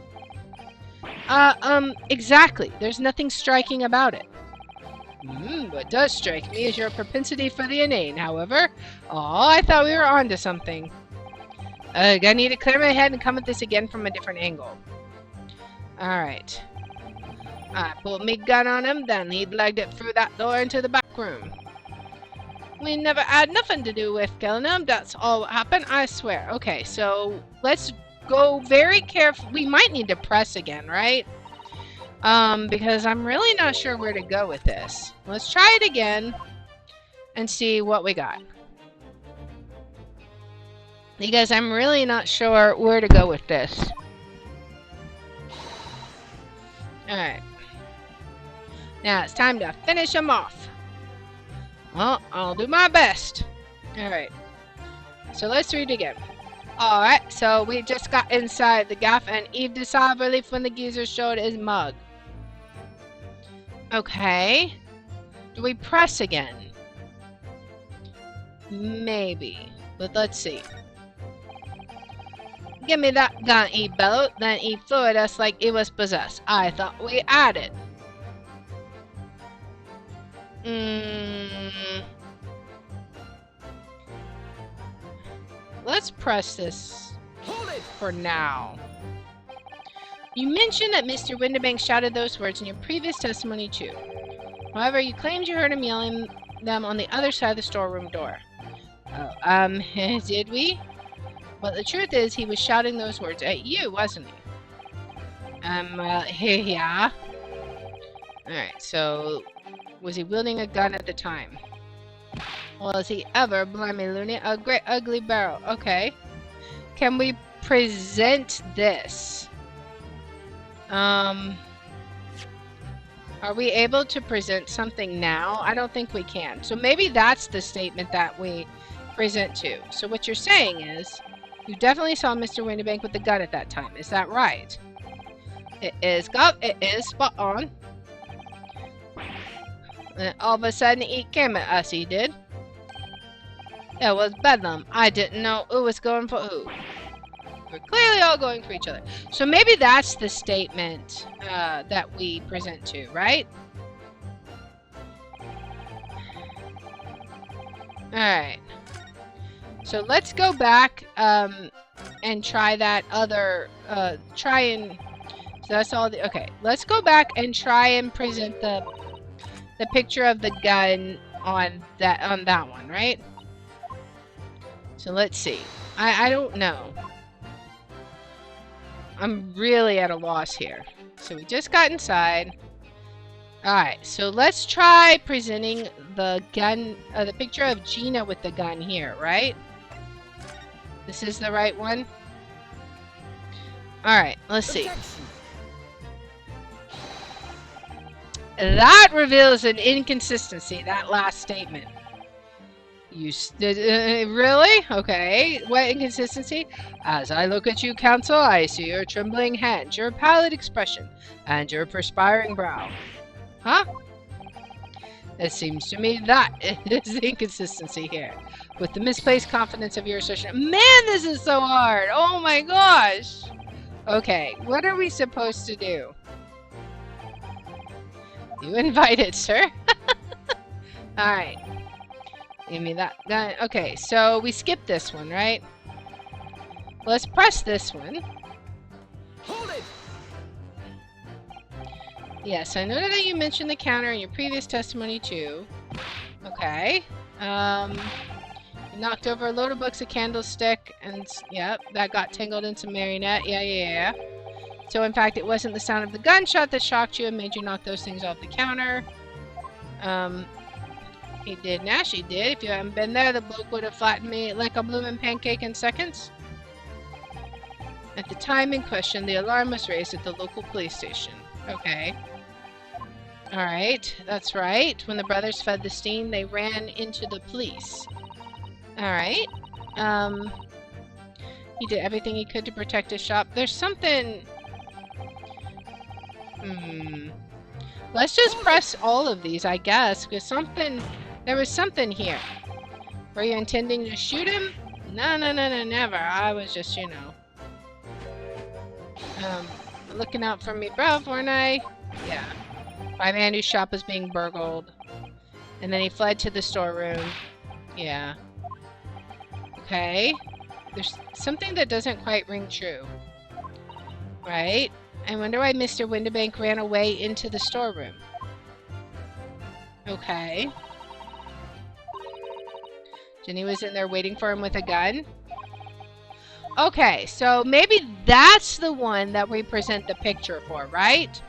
Exactly. There's nothing striking about it. What does strike me is your propensity for the inane, however. Oh, I thought we were onto something. I need to clear my head and come at this again from a different angle. Alright. I pulled my gun on him, then he legged it through that door into the back. room. We never had nothing to do with killing him. That's all what happened, I swear. Okay, so let's go very careful. We might need to press again, right? Because I'm really not sure where to go with this. Let's try it again and see what we got. Because I'm really not sure where to go with this. Alright. Now it's time to finish him off. Well, I'll do my best. Alright. So let's read again. Alright, so we just got inside the gaff and Eve decided relief when the geezer showed his mug. Okay. Do we press again? Maybe. But let's see. Give me that gun, Eve bellowed. Then Eve threw at us like it was possessed. I thought we had it. Let's press this for now. You mentioned that Mr. Windibank shouted those words in your previous testimony too. However, you claimed you heard him yelling them on the other side of the storeroom door. Oh, did we? Well, the truth is he was shouting those words at you, wasn't he? Yeah. Alright, so was he wielding a gun at the time? Well, is he ever, blimey loony, a great ugly barrel. Okay. Can we present this? Are we able to present something now? I don't think we can. So maybe that's the statement that we present to. So what you're saying is, you definitely saw Mr. Windibank with the gun at that time. Is that right? It is. It is spot on. And all of a sudden, he came at us, he did. It was bedlam. I didn't know who was going for who. We're clearly all going for each other. So maybe that's the statement that we present to, right? Alright. So let's go back and try that other, so that's all the, okay. Let's go back and try and present the picture of the gun on that one, right? So let's see. I don't know. I'm really at a loss here. So we just got inside. Alright, so let's try presenting the gun, the picture of Gina with the gun here, right? This is the right one? Alright, let's see. That reveals an inconsistency, that last statement. You really? Okay. What inconsistency? As I look at you, Counsel, I see your trembling hands, your pallid expression, and your perspiring brow. Huh? It seems to me that is the inconsistency here. With the misplaced confidence of your assertion. Man, this is so hard! Oh my gosh! Okay, what are we supposed to do? You invited, sir. Alright. Give me that gun. Okay, so we skipped this one, right? Let's press this one. Hold it! Yes, I know that you mentioned the counter in your previous testimony too. Okay. You knocked over a load of books, a candlestick, and yep, that got tangled in some marionette. Yeah. So in fact, it wasn't the sound of the gunshot that shocked you and made you knock those things off the counter. He did. Nash, he did. If you hadn't been there, the bloke would have flattened me like a bloomin' pancake in seconds. At the time in question, the alarm was raised at the local police station. Okay. Alright, that's right. When the brothers fed the steam, they ran into the police. Alright. He did everything he could to protect his shop. There's something... Let's just press all of these, I guess, because there was something here. Were you intending to shoot him? No, never. I was just, you know, looking out for me, bruv, weren't I? Yeah. My man whose shop was being burgled. And then he fled to the storeroom. Yeah. Okay. There's something that doesn't quite ring true. Right? I wonder why Mr. Windibank ran away into the storeroom. Okay. Ginny was in there waiting for him with a gun. Okay, so maybe that's the one that we present the picture for, right?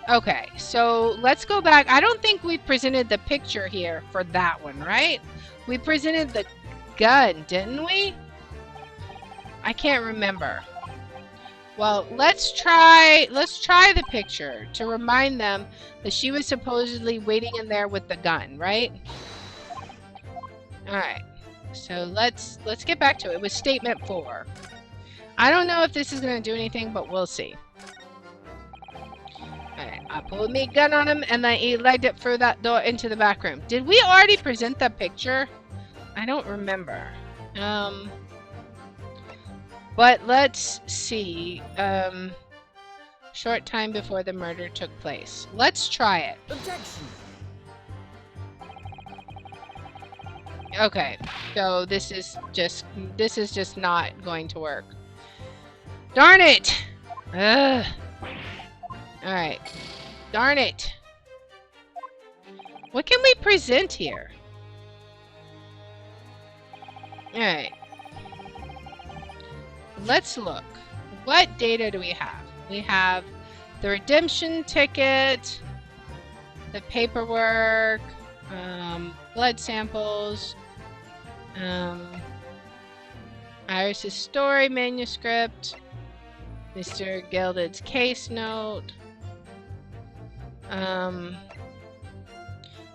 Okay, so let's go back. I don't think we presented the picture here for that one, right? We presented the gun, didn't we? I can't remember. Well, let's try the picture to remind them that she was supposedly waiting in there with the gun, right? All right. So let's get back to it. It was statement 4. I don't know if this is going to do anything, but we'll see. Alright, I pulled my gun on him and then he legged it through that door into the back room. Did we already present that picture? I don't remember. But let's see. Short time before the murder took place. Let's try it. Objection. Okay, so this is just not going to work. Darn it! Ugh. Alright. Darn it. What can we present here? Alright. Let's look. What data do we have? We have the redemption ticket, the paperwork, blood samples, Iris's story manuscript, Mr. Gelded's case note,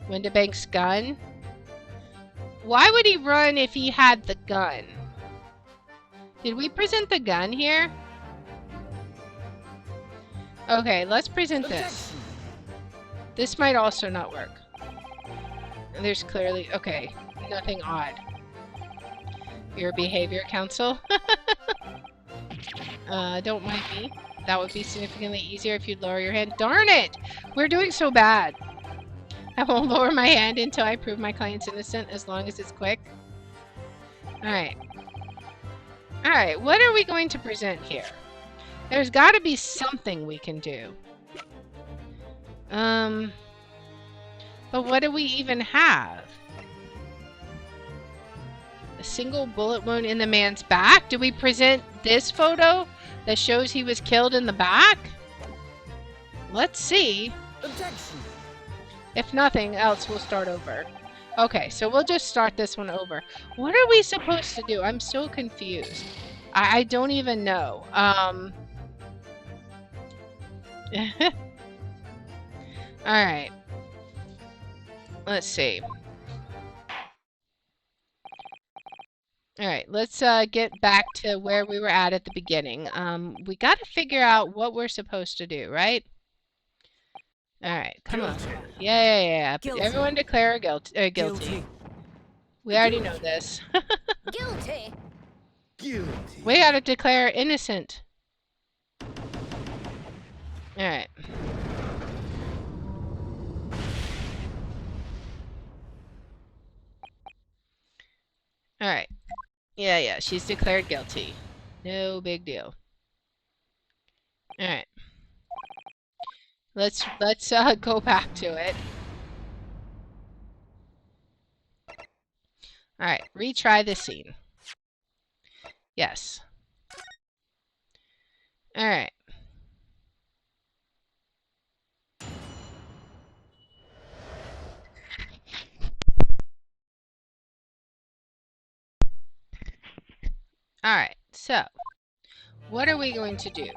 Windibank's gun. Why would he run if he had the gun? Did we present the gun here? Okay, let's present this. This might also not work. There's clearly... Okay, nothing odd. Your behavior counsel? Don't mind me. That would be significantly easier if you'd lower your hand. Darn it! We're doing so bad. I won't lower my hand until I prove my client's innocent, as long as it's quick. Alright. Alright, what are we going to present here? There's got to be something we can do. But what do we even have? A single bullet wound in the man's back? Do we present this photo that shows he was killed in the back? Let's see. Objection. If nothing else, we'll start over. Okay, so we'll just start this one over. What are we supposed to do? I'm so confused. I don't even know. Alright. Let's see. Alright, let's get back to where we were at the beginning. We gotta figure out what we're supposed to do, right? Alright, come on. Yeah. Guilty. Everyone declare guilty. We already know this. Guilty. Guilty. We gotta declare innocent. Alright. Alright. Yeah, she's declared guilty. No big deal. Alright. Let's go back to it. Alright, retry the scene. Yes. Alright. Alright, so what are we going to do?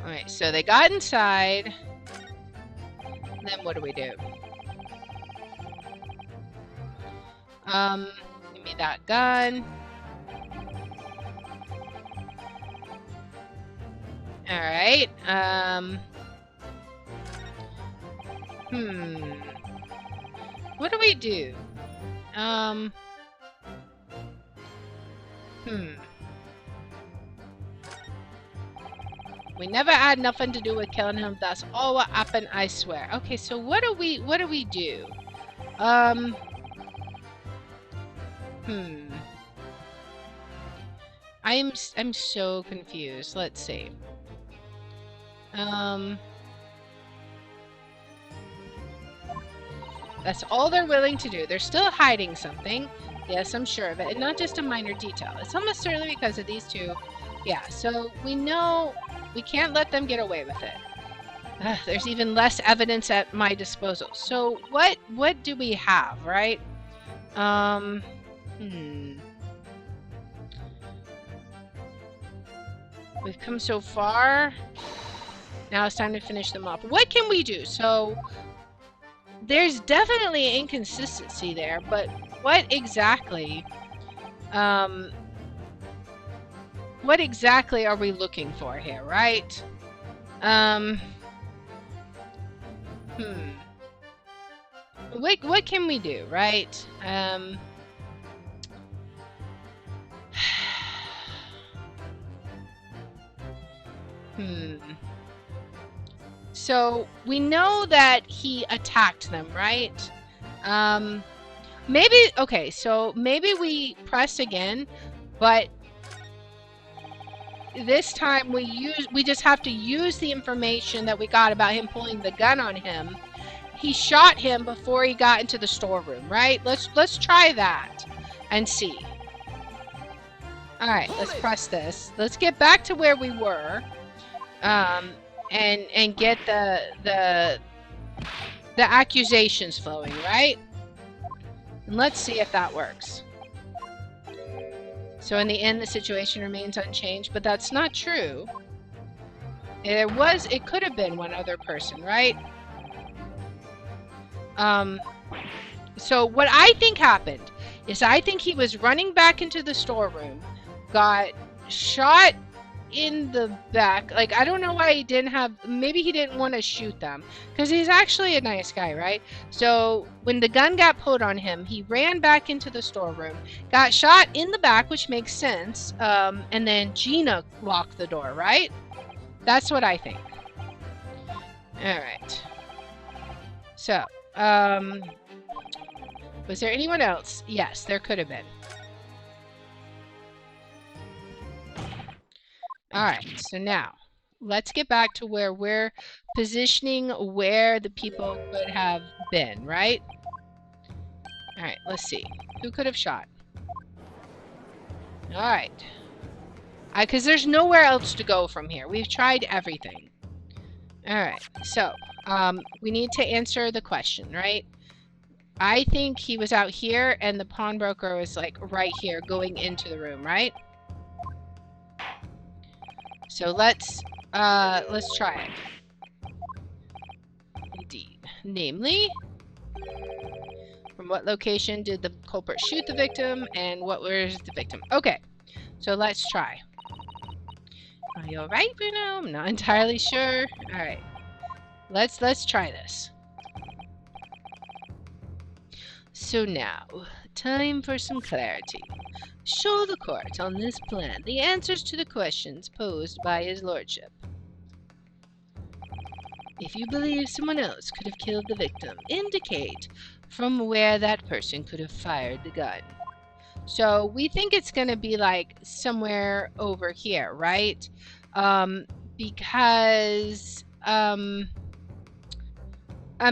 Alright, so they got inside. Then what do we do? Give me that gun. Alright, what do we do? We never had nothing to do with killing him. That's all what happened, I swear. Okay, so what do we do? I'm so confused. Let's see. That's all they're willing to do. They're still hiding something. Yes, I'm sure of it. And not just a minor detail. It's almost certainly because of these two. Yeah, so we know we can't let them get away with it. There's even less evidence at my disposal. So what do we have, right? We've come so far. Now it's time to finish them off. What can we do? So there's definitely an inconsistency there, but what exactly are we looking for here, right? What can we do, right? So we know that he attacked them, right? Maybe, okay, so maybe we press again, but this time we just have to use the information that we got about him pulling the gun on him. He shot him before he got into the storeroom, right? Let's try that and see. All right, let's press this. Let's get back to where we were, and get the accusations flowing, right? And let's see if that works. So in the end, the situation remains unchanged, but that's not true. It could have been one other person, right? So what I think happened is I think he was running back into the storeroom, got shot in the back. Like, I don't know why he didn't have, maybe he didn't want to shoot them, because he's actually a nice guy, right? So when the gun got pulled on him, he ran back into the storeroom, got shot in the back, which makes sense, and then Gina locked the door, right? That's what I think. Alright. So, was there anyone else? Yes, there could have been. Alright, so now, let's get back to where we're positioning where the people could have been, right? Alright, let's see. Who could have shot? Alright. Because there's nowhere else to go from here. We've tried everything. Alright, so, we need to answer the question, right? I think he was out here, and the pawnbroker was, like, right here, going into the room, right? So let's try it. Indeed. Namely, from what location did the culprit shoot the victim, and what was the victim? Okay, so let's try. Are you alright, Bruno? I'm not entirely sure. Alright. Let's try this. So now, time for some clarity. Show the court on this plan the answers to the questions posed by his lordship. If you believe someone else could have killed the victim, indicate from where that person could have fired the gun. So we think it's going to be like somewhere over here, right? Because, I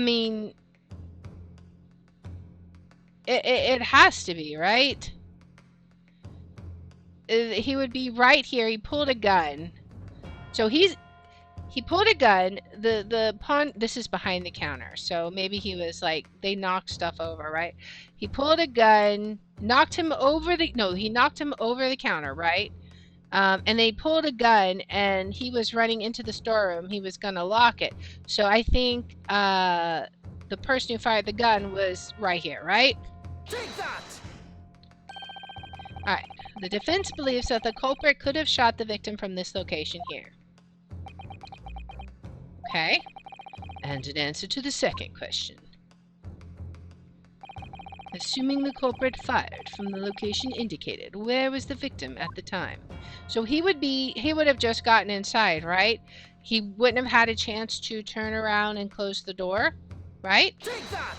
mean, it has to be, right? He would be right here. He pulled a gun. So he pulled a gun. The pawn, this is behind the counter. So maybe he was like, they knocked stuff over, right? He pulled a gun, knocked him over the, no, he knocked him over the counter, right? And they pulled a gun, and he was running into the storeroom. He was gonna lock it. So I think the person who fired the gun was right here, right? Take that! Alright. The defense believes that the culprit could have shot the victim from this location here. Okay. And an answer to the second question. Assuming the culprit fired from the location indicated, where was the victim at the time? So he would have just gotten inside, right? He wouldn't have had a chance to turn around and close the door, right? Take that!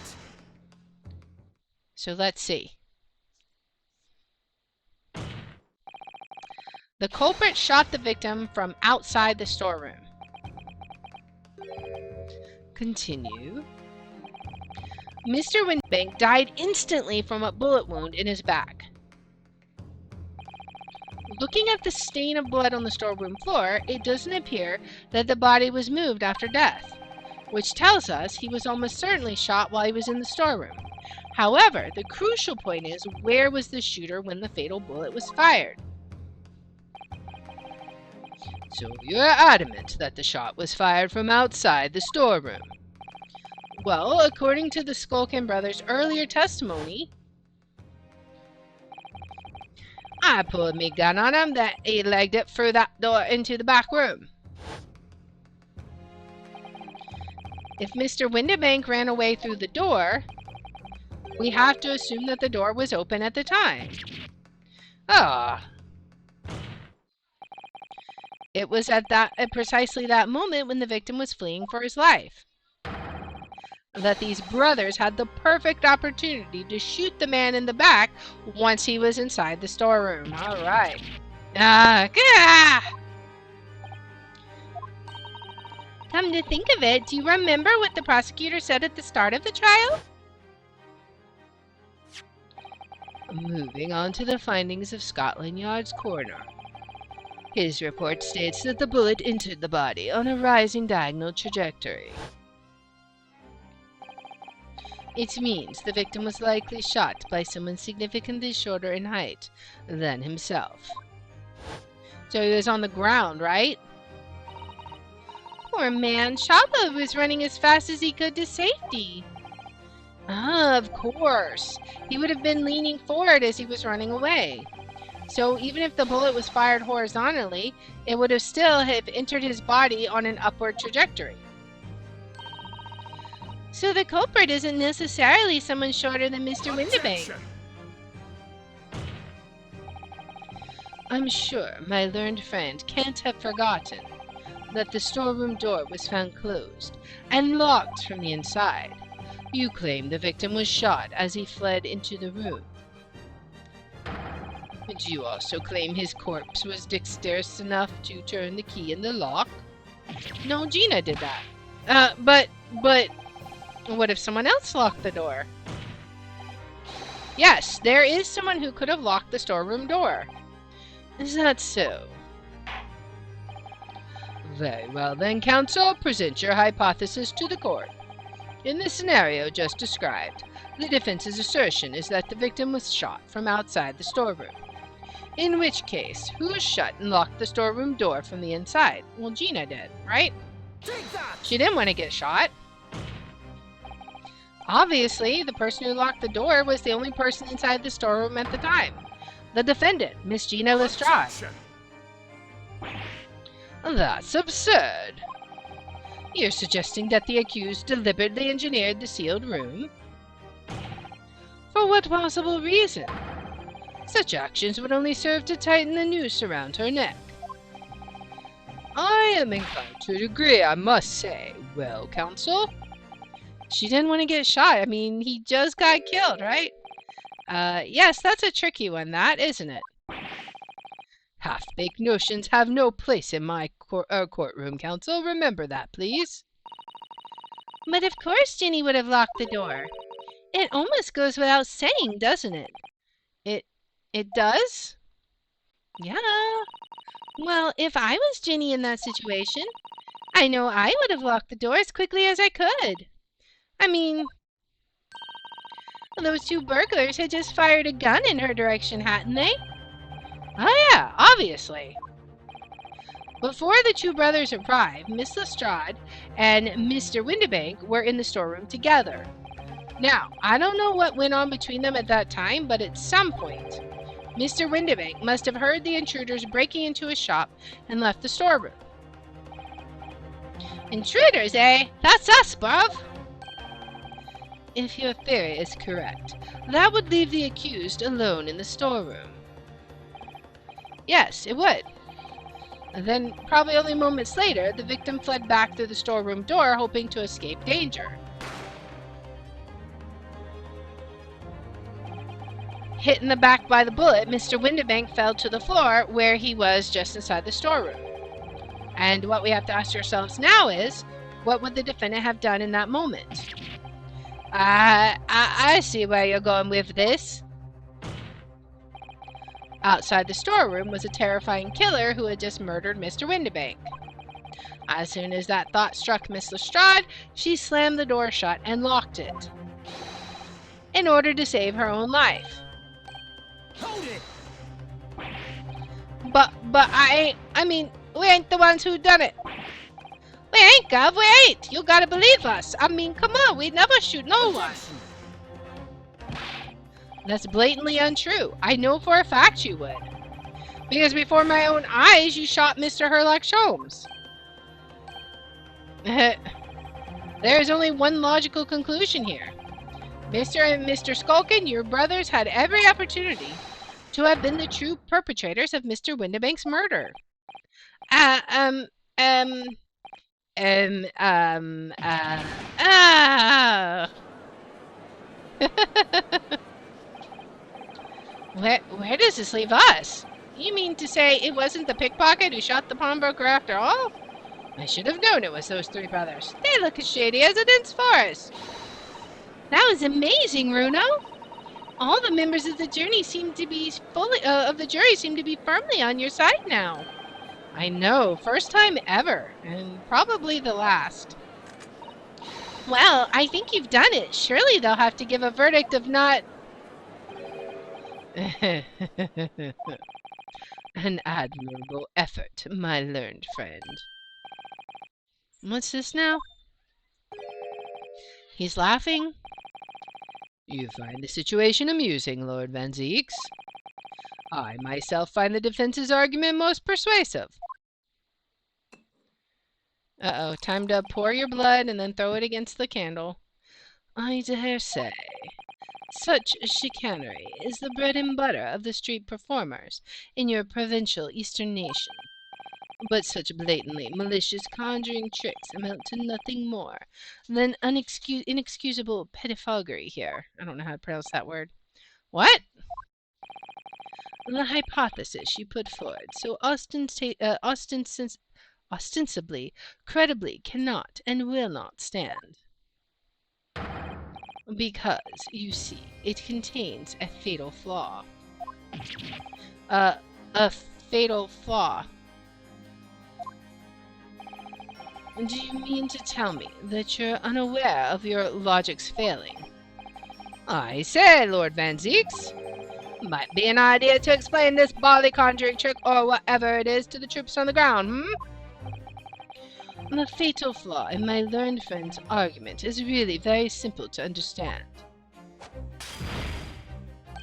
So let's see. The culprit shot the victim from outside the storeroom. Continue. Mr. Winbank died instantly from a bullet wound in his back. Looking at the stain of blood on the storeroom floor, it doesn't appear that the body was moved after death, which tells us he was almost certainly shot while he was in the storeroom. However, the crucial point is, where was the shooter when the fatal bullet was fired? So you're adamant that the shot was fired from outside the storeroom? Well, according to the Skulkin brothers' earlier testimony, I pulled me gun on him that he legged it through that door into the back room. if Mr. Windibank ran away through the door, we have to assume that the door was open at the time. Ah, It was at precisely that moment when the victim was fleeing for his life that these brothers had the perfect opportunity to shoot the man in the back once he was inside the storeroom. all right. Come to think of it, do you remember what the prosecutor said at the start of the trial? Moving on to the findings of Scotland Yard's coroner. His report states that the bullet entered the body on a rising diagonal trajectory. It means the victim was likely shot by someone significantly shorter in height than himself. So he was on the ground, right? Poor man, Shaba was running as fast as he could to safety. Ah, of course. He would have been leaning forward as he was running away. So even if the bullet was fired horizontally, it would have still have entered his body on an upward trajectory. So the culprit isn't necessarily someone shorter than Mr. Windibank. I'm sure my learned friend can't have forgotten that the storeroom door was found closed and locked from the inside. You claim the victim was shot as he fled into the room. Do you also claim his corpse was dexterous enough to turn the key in the lock? No, Gina did that. But what if someone else locked the door? Yes, there is someone who could have locked the storeroom door. Is that so? Very well then, counsel, present your hypothesis to the court. In the scenario just described, the defense's assertion is that the victim was shot from outside the storeroom. In which case, who shut and locked the storeroom door from the inside? Well, Gina did, right? Take that! She didn't want to get shot. Obviously, the person who locked the door was the only person inside the storeroom at the time. The defendant, Miss Gina Lestrade. That's absurd. You're suggesting that the accused deliberately engineered the sealed room? For what possible reason? Such actions would only serve to tighten the noose around her neck. I am inclined to agree, I must say. Well, counsel? She didn't want to get shot. I mean, he just got killed, right? Yes, that's a tricky one, that, isn't it? Half-baked notions have no place in my courtroom, counsel. Remember that, please. But of course Ginny would have locked the door. It almost goes without saying, doesn't it? It does? Yeah. Well, if I was Ginny in that situation, I know I would have locked the door as quickly as I could. I mean, those two burglars had just fired a gun in her direction, hadn't they? Oh yeah, obviously. Before the two brothers arrived, Miss Lestrade and Mr. Windibank were in the storeroom together. Now, I don't know what went on between them at that time, but at some point, Mr. Windibank must have heard the intruders breaking into his shop and left the storeroom. Intruders, eh? That's us, bruv! If your theory is correct, that would leave the accused alone in the storeroom. Yes, it would. And then, probably only moments later, the victim fled back through the storeroom door, hoping to escape danger. Hit in the back by the bullet, Mr. Windibank fell to the floor where he was just inside the storeroom. And what we have to ask ourselves now is, what would the defendant have done in that moment? I see where you're going with this. Outside the storeroom was a terrifying killer who had just murdered Mr. Windibank. As soon as that thought struck Miss Lestrade, she slammed the door shut and locked it in order to save her own life. Hold it! But I mean, we ain't the ones who done it. We ain't, Gov, we ain't. You gotta believe us. I mean, come on, we never shoot no one. Objection! That's blatantly untrue. I know for a fact you would. Because before my own eyes, you shot Mr. Herlock Sholmes. There is only one logical conclusion here. Mr. and Mr. Skulkin, your brothers had every opportunity to have been the true perpetrators of Mr. Windibank's murder. Ah. Where does this leave us? You mean to say it wasn't the pickpocket who shot the pawnbroker after all? I should have known it was those three brothers. They look as shady as a dense forest. That was amazing, Runo. All the members of the jury seem to be firmly on your side now. I know, first time ever, and probably the last. Well, I think you've done it. Surely they'll have to give a verdict of not... An admirable effort, my learned friend. What's this now? He's laughing. You find the situation amusing, Lord Van Zieks. I myself find the defense's argument most persuasive. Uh-oh, time to pour your blood and then throw it against the candle. I dare say. Such chicanery is the bread and butter of the street performers in your provincial eastern nation. But such blatantly malicious conjuring tricks amount to nothing more than inexcusable pettifoggery here. I don't know how to pronounce that word. What? The hypothesis you put forward so ostensibly, credibly cannot and will not stand. Because, you see, it contains a fatal flaw. A fatal flaw. Do you mean to tell me that you're unaware of your logic's failing? I say, Lord Van Zieks. Might be an idea to explain this bally conjuring trick or whatever it is to the troops on the ground, The fatal flaw in my learned friend's argument is really very simple to understand.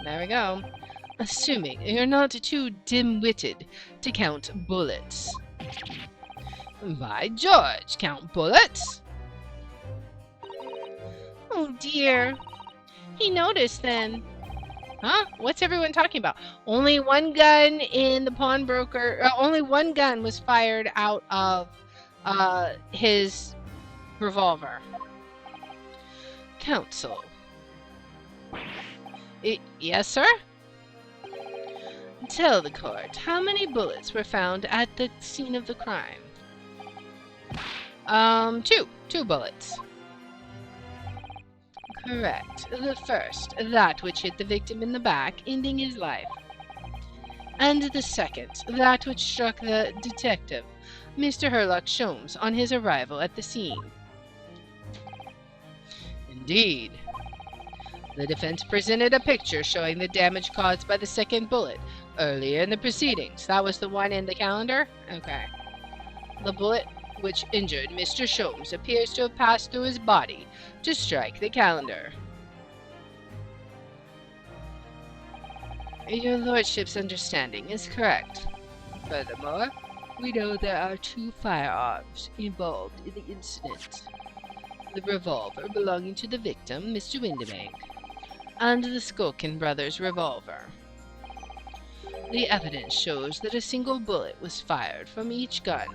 There we go. Assuming you're not too dim-witted to count bullets. By George, count bullets? Oh dear. He noticed then. Huh? What's everyone talking about? Only one gun in the pawnbroker... only one gun was fired out of his revolver. Counsel. Yes, sir? Tell the court how many bullets were found at the scene of the crime. Two bullets. Correct. The first, that which hit the victim in the back, ending his life. And the second, that which struck the detective, Mr. Herlock Sholmes, on his arrival at the scene. Indeed. The defense presented a picture showing the damage caused by the second bullet earlier in the proceedings. That was the one in the calendar? Okay. The bullet which injured Mr. Sholmes appears to have passed through his body to strike the calendar. Your lordship's understanding is correct. Furthermore, we know there are two firearms involved in the incident. The revolver belonging to the victim, Mr. Windibank, and the Skulkin brothers' revolver. The evidence shows that a single bullet was fired from each gun.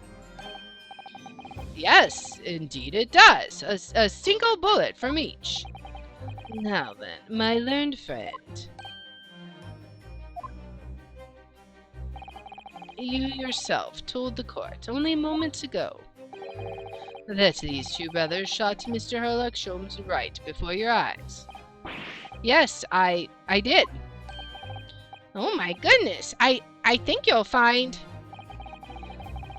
Yes, indeed it does. A single bullet from each. Now then, my learned friend. You yourself told the court only moments ago that these two brothers shot Mr. Herlock Sholmes right before your eyes. Yes, I did. Oh my goodness, I think you'll find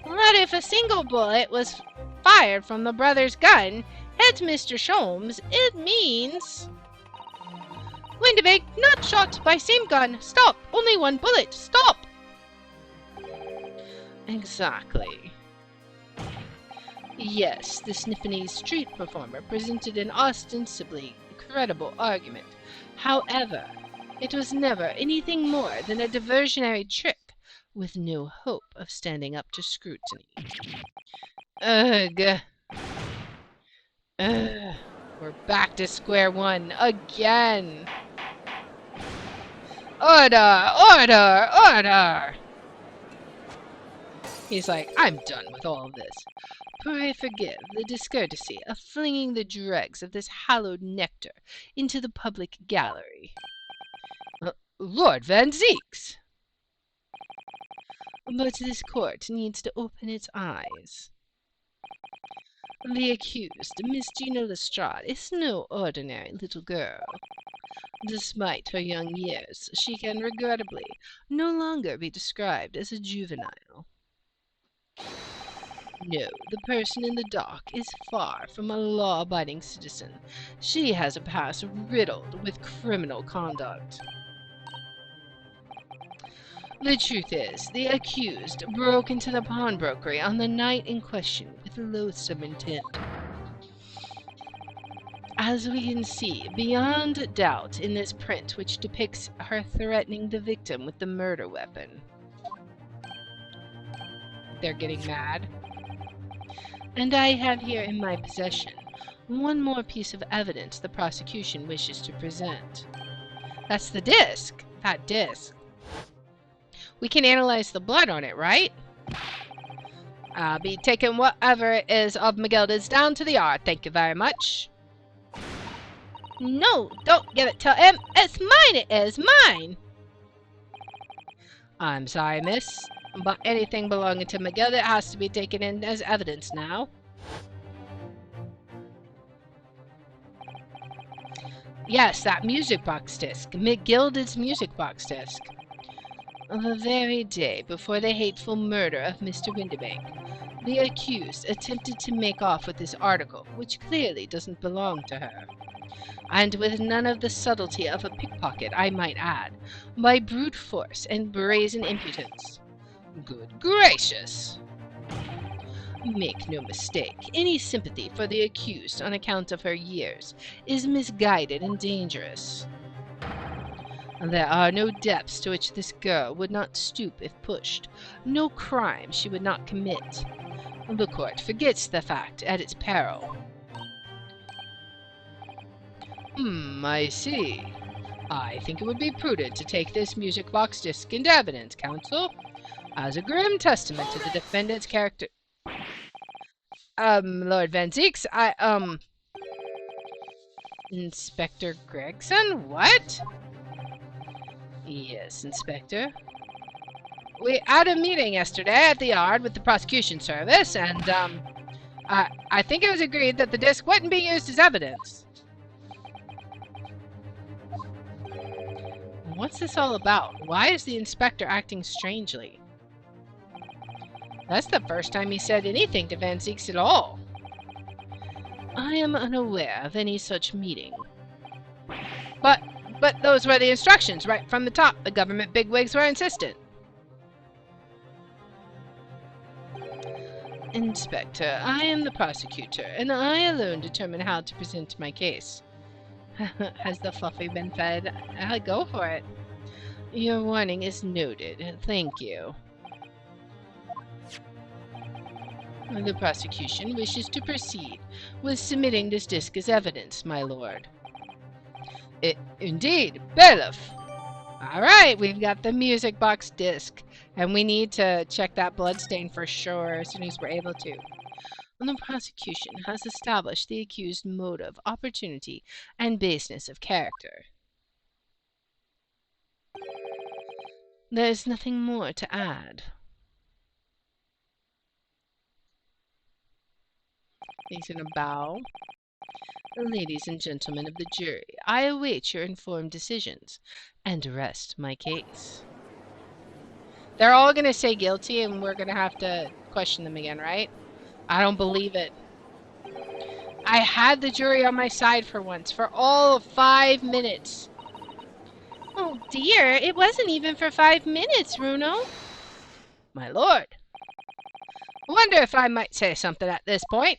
that if a single bullet was fired from the brother's gun hits Mr. Sholmes, it means... Windibank, not shot by same gun. Stop! Only one bullet. Stop! Exactly. Yes, the Sniffany street performer presented an ostensibly credible argument. However, it was never anything more than a diversionary trick with no hope of standing up to scrutiny. Ugh. Ugh. We're back to square one again. Order! Order! Order! He's like, I'm done with all this. Pray forgive the discourtesy of flinging the dregs of this hallowed nectar into the public gallery. Lord Van Zeeks! But this court needs to open its eyes. The accused, Miss Gina Lestrade, is no ordinary little girl. Despite her young years, she can regrettably no longer be described as a juvenile. No, the person in the dock is far from a law-abiding citizen. She has a past riddled with criminal conduct. The truth is, the accused broke into the pawnbrokery on the night in question with loathsome intent. As we can see beyond doubt in this print which depicts her threatening the victim with the murder weapon. They're getting mad. And I have here in my possession one more piece of evidence the prosecution wishes to present. That's the disc. That disc. We can analyze the blood on it, right? I'll be taking whatever is of McGilda's down to the yard. Thank you very much. No, don't give it to him. It's mine, it is. Mine. I'm sorry, miss, but anything belonging to McGilda has to be taken in as evidence now. Yes, that music box disc. McGilda's music box disc. The very day before the hateful murder of Mr. Windibank, the accused attempted to make off with this article, which clearly doesn't belong to her. And with none of the subtlety of a pickpocket, I might add, by brute force and brazen impudence. Good gracious! Make no mistake, any sympathy for the accused on account of her years is misguided and dangerous. There are no depths to which this girl would not stoop if pushed, no crime she would not commit. The court forgets the fact at its peril. I see. I think it would be prudent to take this music box disc into evidence, counsel, as a grim testament to the defendant's character. Lord Van Zeeks, Inspector Gregson? What? Yes, Inspector. We had a meeting yesterday at the yard with the prosecution service, and, I think it was agreed that the disc wouldn't be used as evidence. What's this all about? Why is the inspector acting strangely? That's the first time he said anything to Van Zeeks at all. I am unaware of any such meeting. But those were the instructions right from the top. The government bigwigs were insistent. Inspector, I am the prosecutor, and I alone determine how to present my case. Has the fluffy been fed? Go for it. Your warning is noted. Thank you. The prosecution wishes to proceed with submitting this disc as evidence, my lord. Indeed, bailiff. All right, we've got the music box disc, and we need to check that bloodstain for sure as soon as we're able to. The prosecution has established the accused motive, opportunity, and baseness of character. There is nothing more to add. He's gonna bow. Ladies and gentlemen of the jury, I await your informed decisions and rest my case. They're all gonna say guilty and we're gonna have to question them again, right? I don't believe it. I had the jury on my side for once, for all of 5 minutes. Oh dear, it wasn't even for 5 minutes, Runo. My lord. I wonder if I might say something at this point.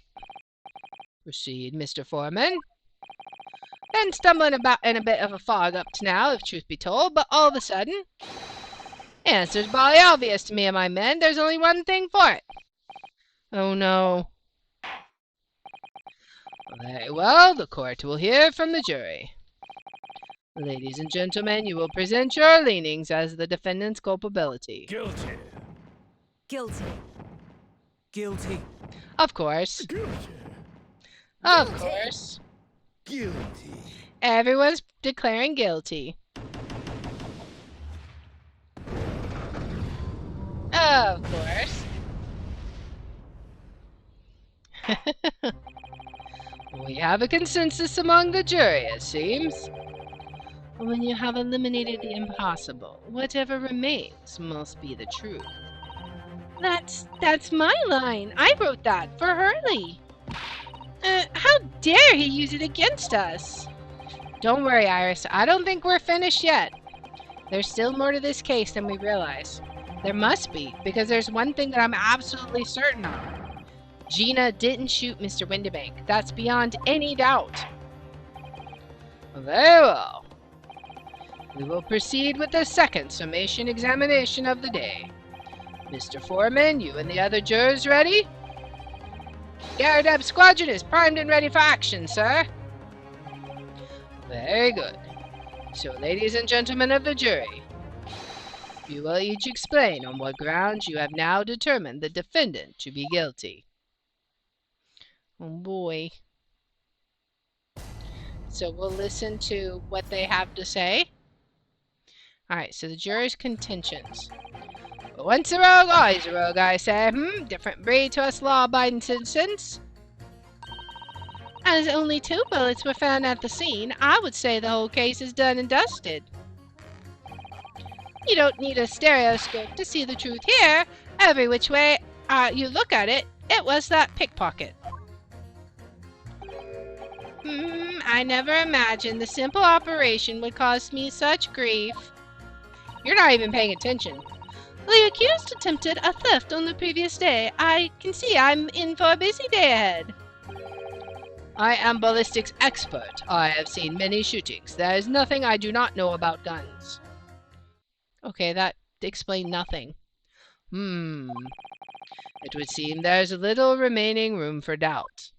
Proceed, Mr. Foreman. Been stumbling about in a bit of a fog up to now, if truth be told, but all of a sudden, answer's bally obvious to me and my men. There's only one thing for it. Oh no. Very well, the court will hear from the jury. Ladies and gentlemen, you will present your leanings as the defendant's culpability. Guilty. Guilty. Guilty. Of course. Guilty. Of course. Guilty. Everyone's declaring guilty. Of course. We have a consensus among the jury, it seems. When you have eliminated the impossible, whatever remains must be the truth. That's my line. I wrote that for Hurley. How dare he use it against us? Don't worry, Iris. I don't think we're finished yet. There's still more to this case than we realize. There must be, because there's one thing that I'm absolutely certain of. Gina didn't shoot Mr. Windibank. That's beyond any doubt. Very well. We will proceed with the second summation examination of the day. Mr. Foreman, you and the other jurors ready? Garradeb Squadron is primed and ready for action, sir. Very good. So, ladies and gentlemen of the jury, you will each explain on what grounds you have now determined the defendant to be guilty. Oh boy. So we'll listen to what they have to say. Alright, so the jurors' contentions. Once a rogue, always a rogue, I say. Different breed to us law-abiding citizens. As only 2 bullets were found at the scene, I would say the whole case is done and dusted. You don't need a stereoscope to see the truth here. Every which way you look at it, it was that pickpocket. I never imagined the simple operation would cause me such grief. You're not even paying attention. The accused attempted a theft on the previous day. I can see I'm in for a busy day ahead. I am ballistics expert. I have seen many shootings. There is nothing I do not know about guns. Okay, that explained nothing. It would seem there's little remaining room for doubt.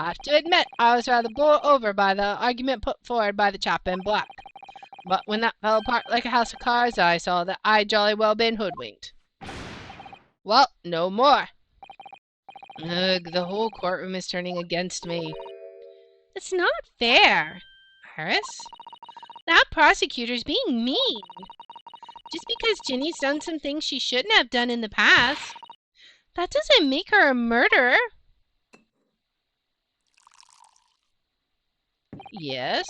I have to admit, I was rather bowled over by the argument put forward by the chap in black. But when that fell apart like a house of cards, I saw that I'd jolly well been hoodwinked. Well, no more. Ugh, the whole courtroom is turning against me. It's not fair, Iris. That prosecutor's being mean. Just because Ginny's done some things she shouldn't have done in the past, that doesn't make her a murderer. Yes?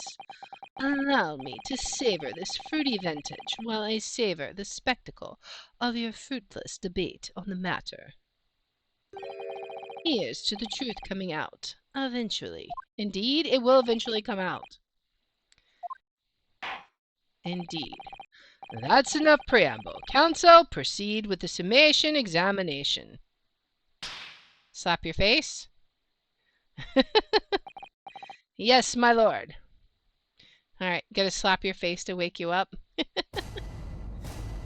Allow me to savor this fruity vintage while I savor the spectacle of your fruitless debate on the matter. Here's to the truth coming out, eventually. Indeed, it will eventually come out. Indeed. That's enough preamble. Counsel, proceed with the summation examination. Slap your face? Yes, my lord. Alright, gotta slap your face to wake you up.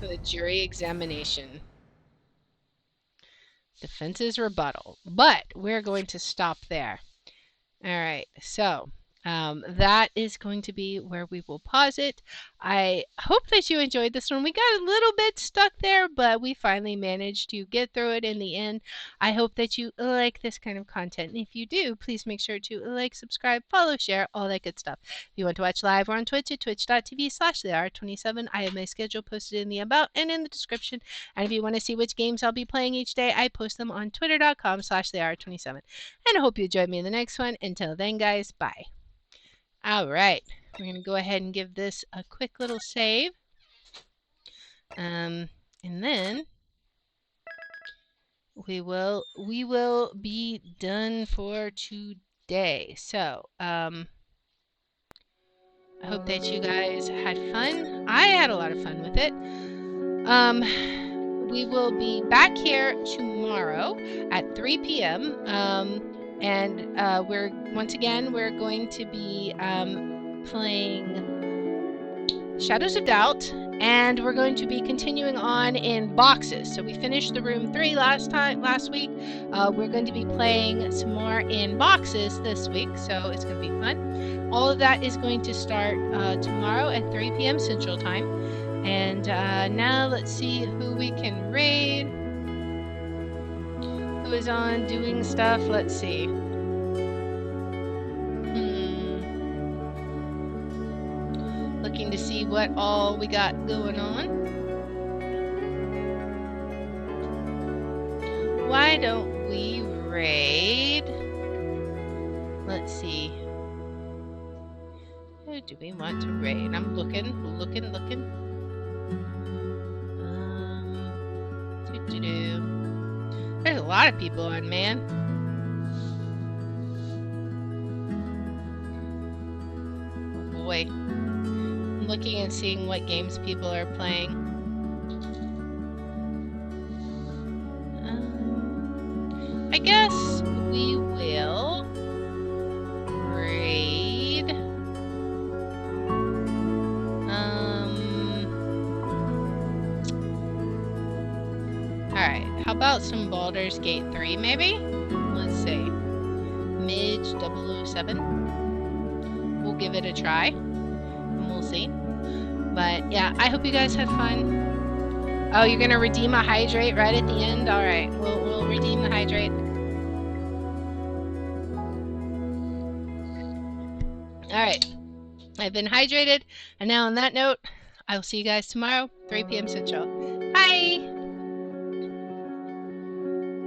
The jury examination. Defense's rebuttal. But we're going to stop there. Alright, so That is going to be where we will pause it. I hope that you enjoyed this one. We got a little bit stuck there, but we finally managed to get through it in the end. I hope that you like this kind of content. And if you do, please make sure to like, subscribe, follow, share, all that good stuff. If you want to watch live, we're on Twitch at twitch.tv/thehour27. I have my schedule posted in the about and in the description. And if you want to see which games I'll be playing each day, I post them on twitter.com/thehour27. And I hope you join me in the next one. Until then, guys, bye. All right, we're going to go ahead and give this a quick little save. And then we will be done for today. So, I hope that you guys had fun. I had a lot of fun with it. We will be back here tomorrow at 3 p.m. And we're going to be playing Shadows of Doubt, and we're going to be continuing on in boxes. So we finished the room 3 last week. We're going to be playing some more in boxes this week, so it's going to be fun. All of that is going to start tomorrow at 3 p.m. Central Time. And now let's see who we can raid. Who is on doing stuff? Let's see. Looking to see what all we got going on. Why don't we raid? Let's see. Who do we want to raid? I'm looking. There's a lot of people on, man. Oh boy. I'm looking and seeing what games people are playing. I guess we will raid. Alright, how about some Baldur's Gate 3 maybe? Let's see. Midge 007. We'll give it a try. And we'll see. But yeah, I hope you guys had fun. Oh, you're gonna redeem a hydrate right at the end? Alright, we'll redeem the hydrate. Alright. I've been hydrated. And now on that note, I will see you guys tomorrow, 3 p.m. Central. Bye!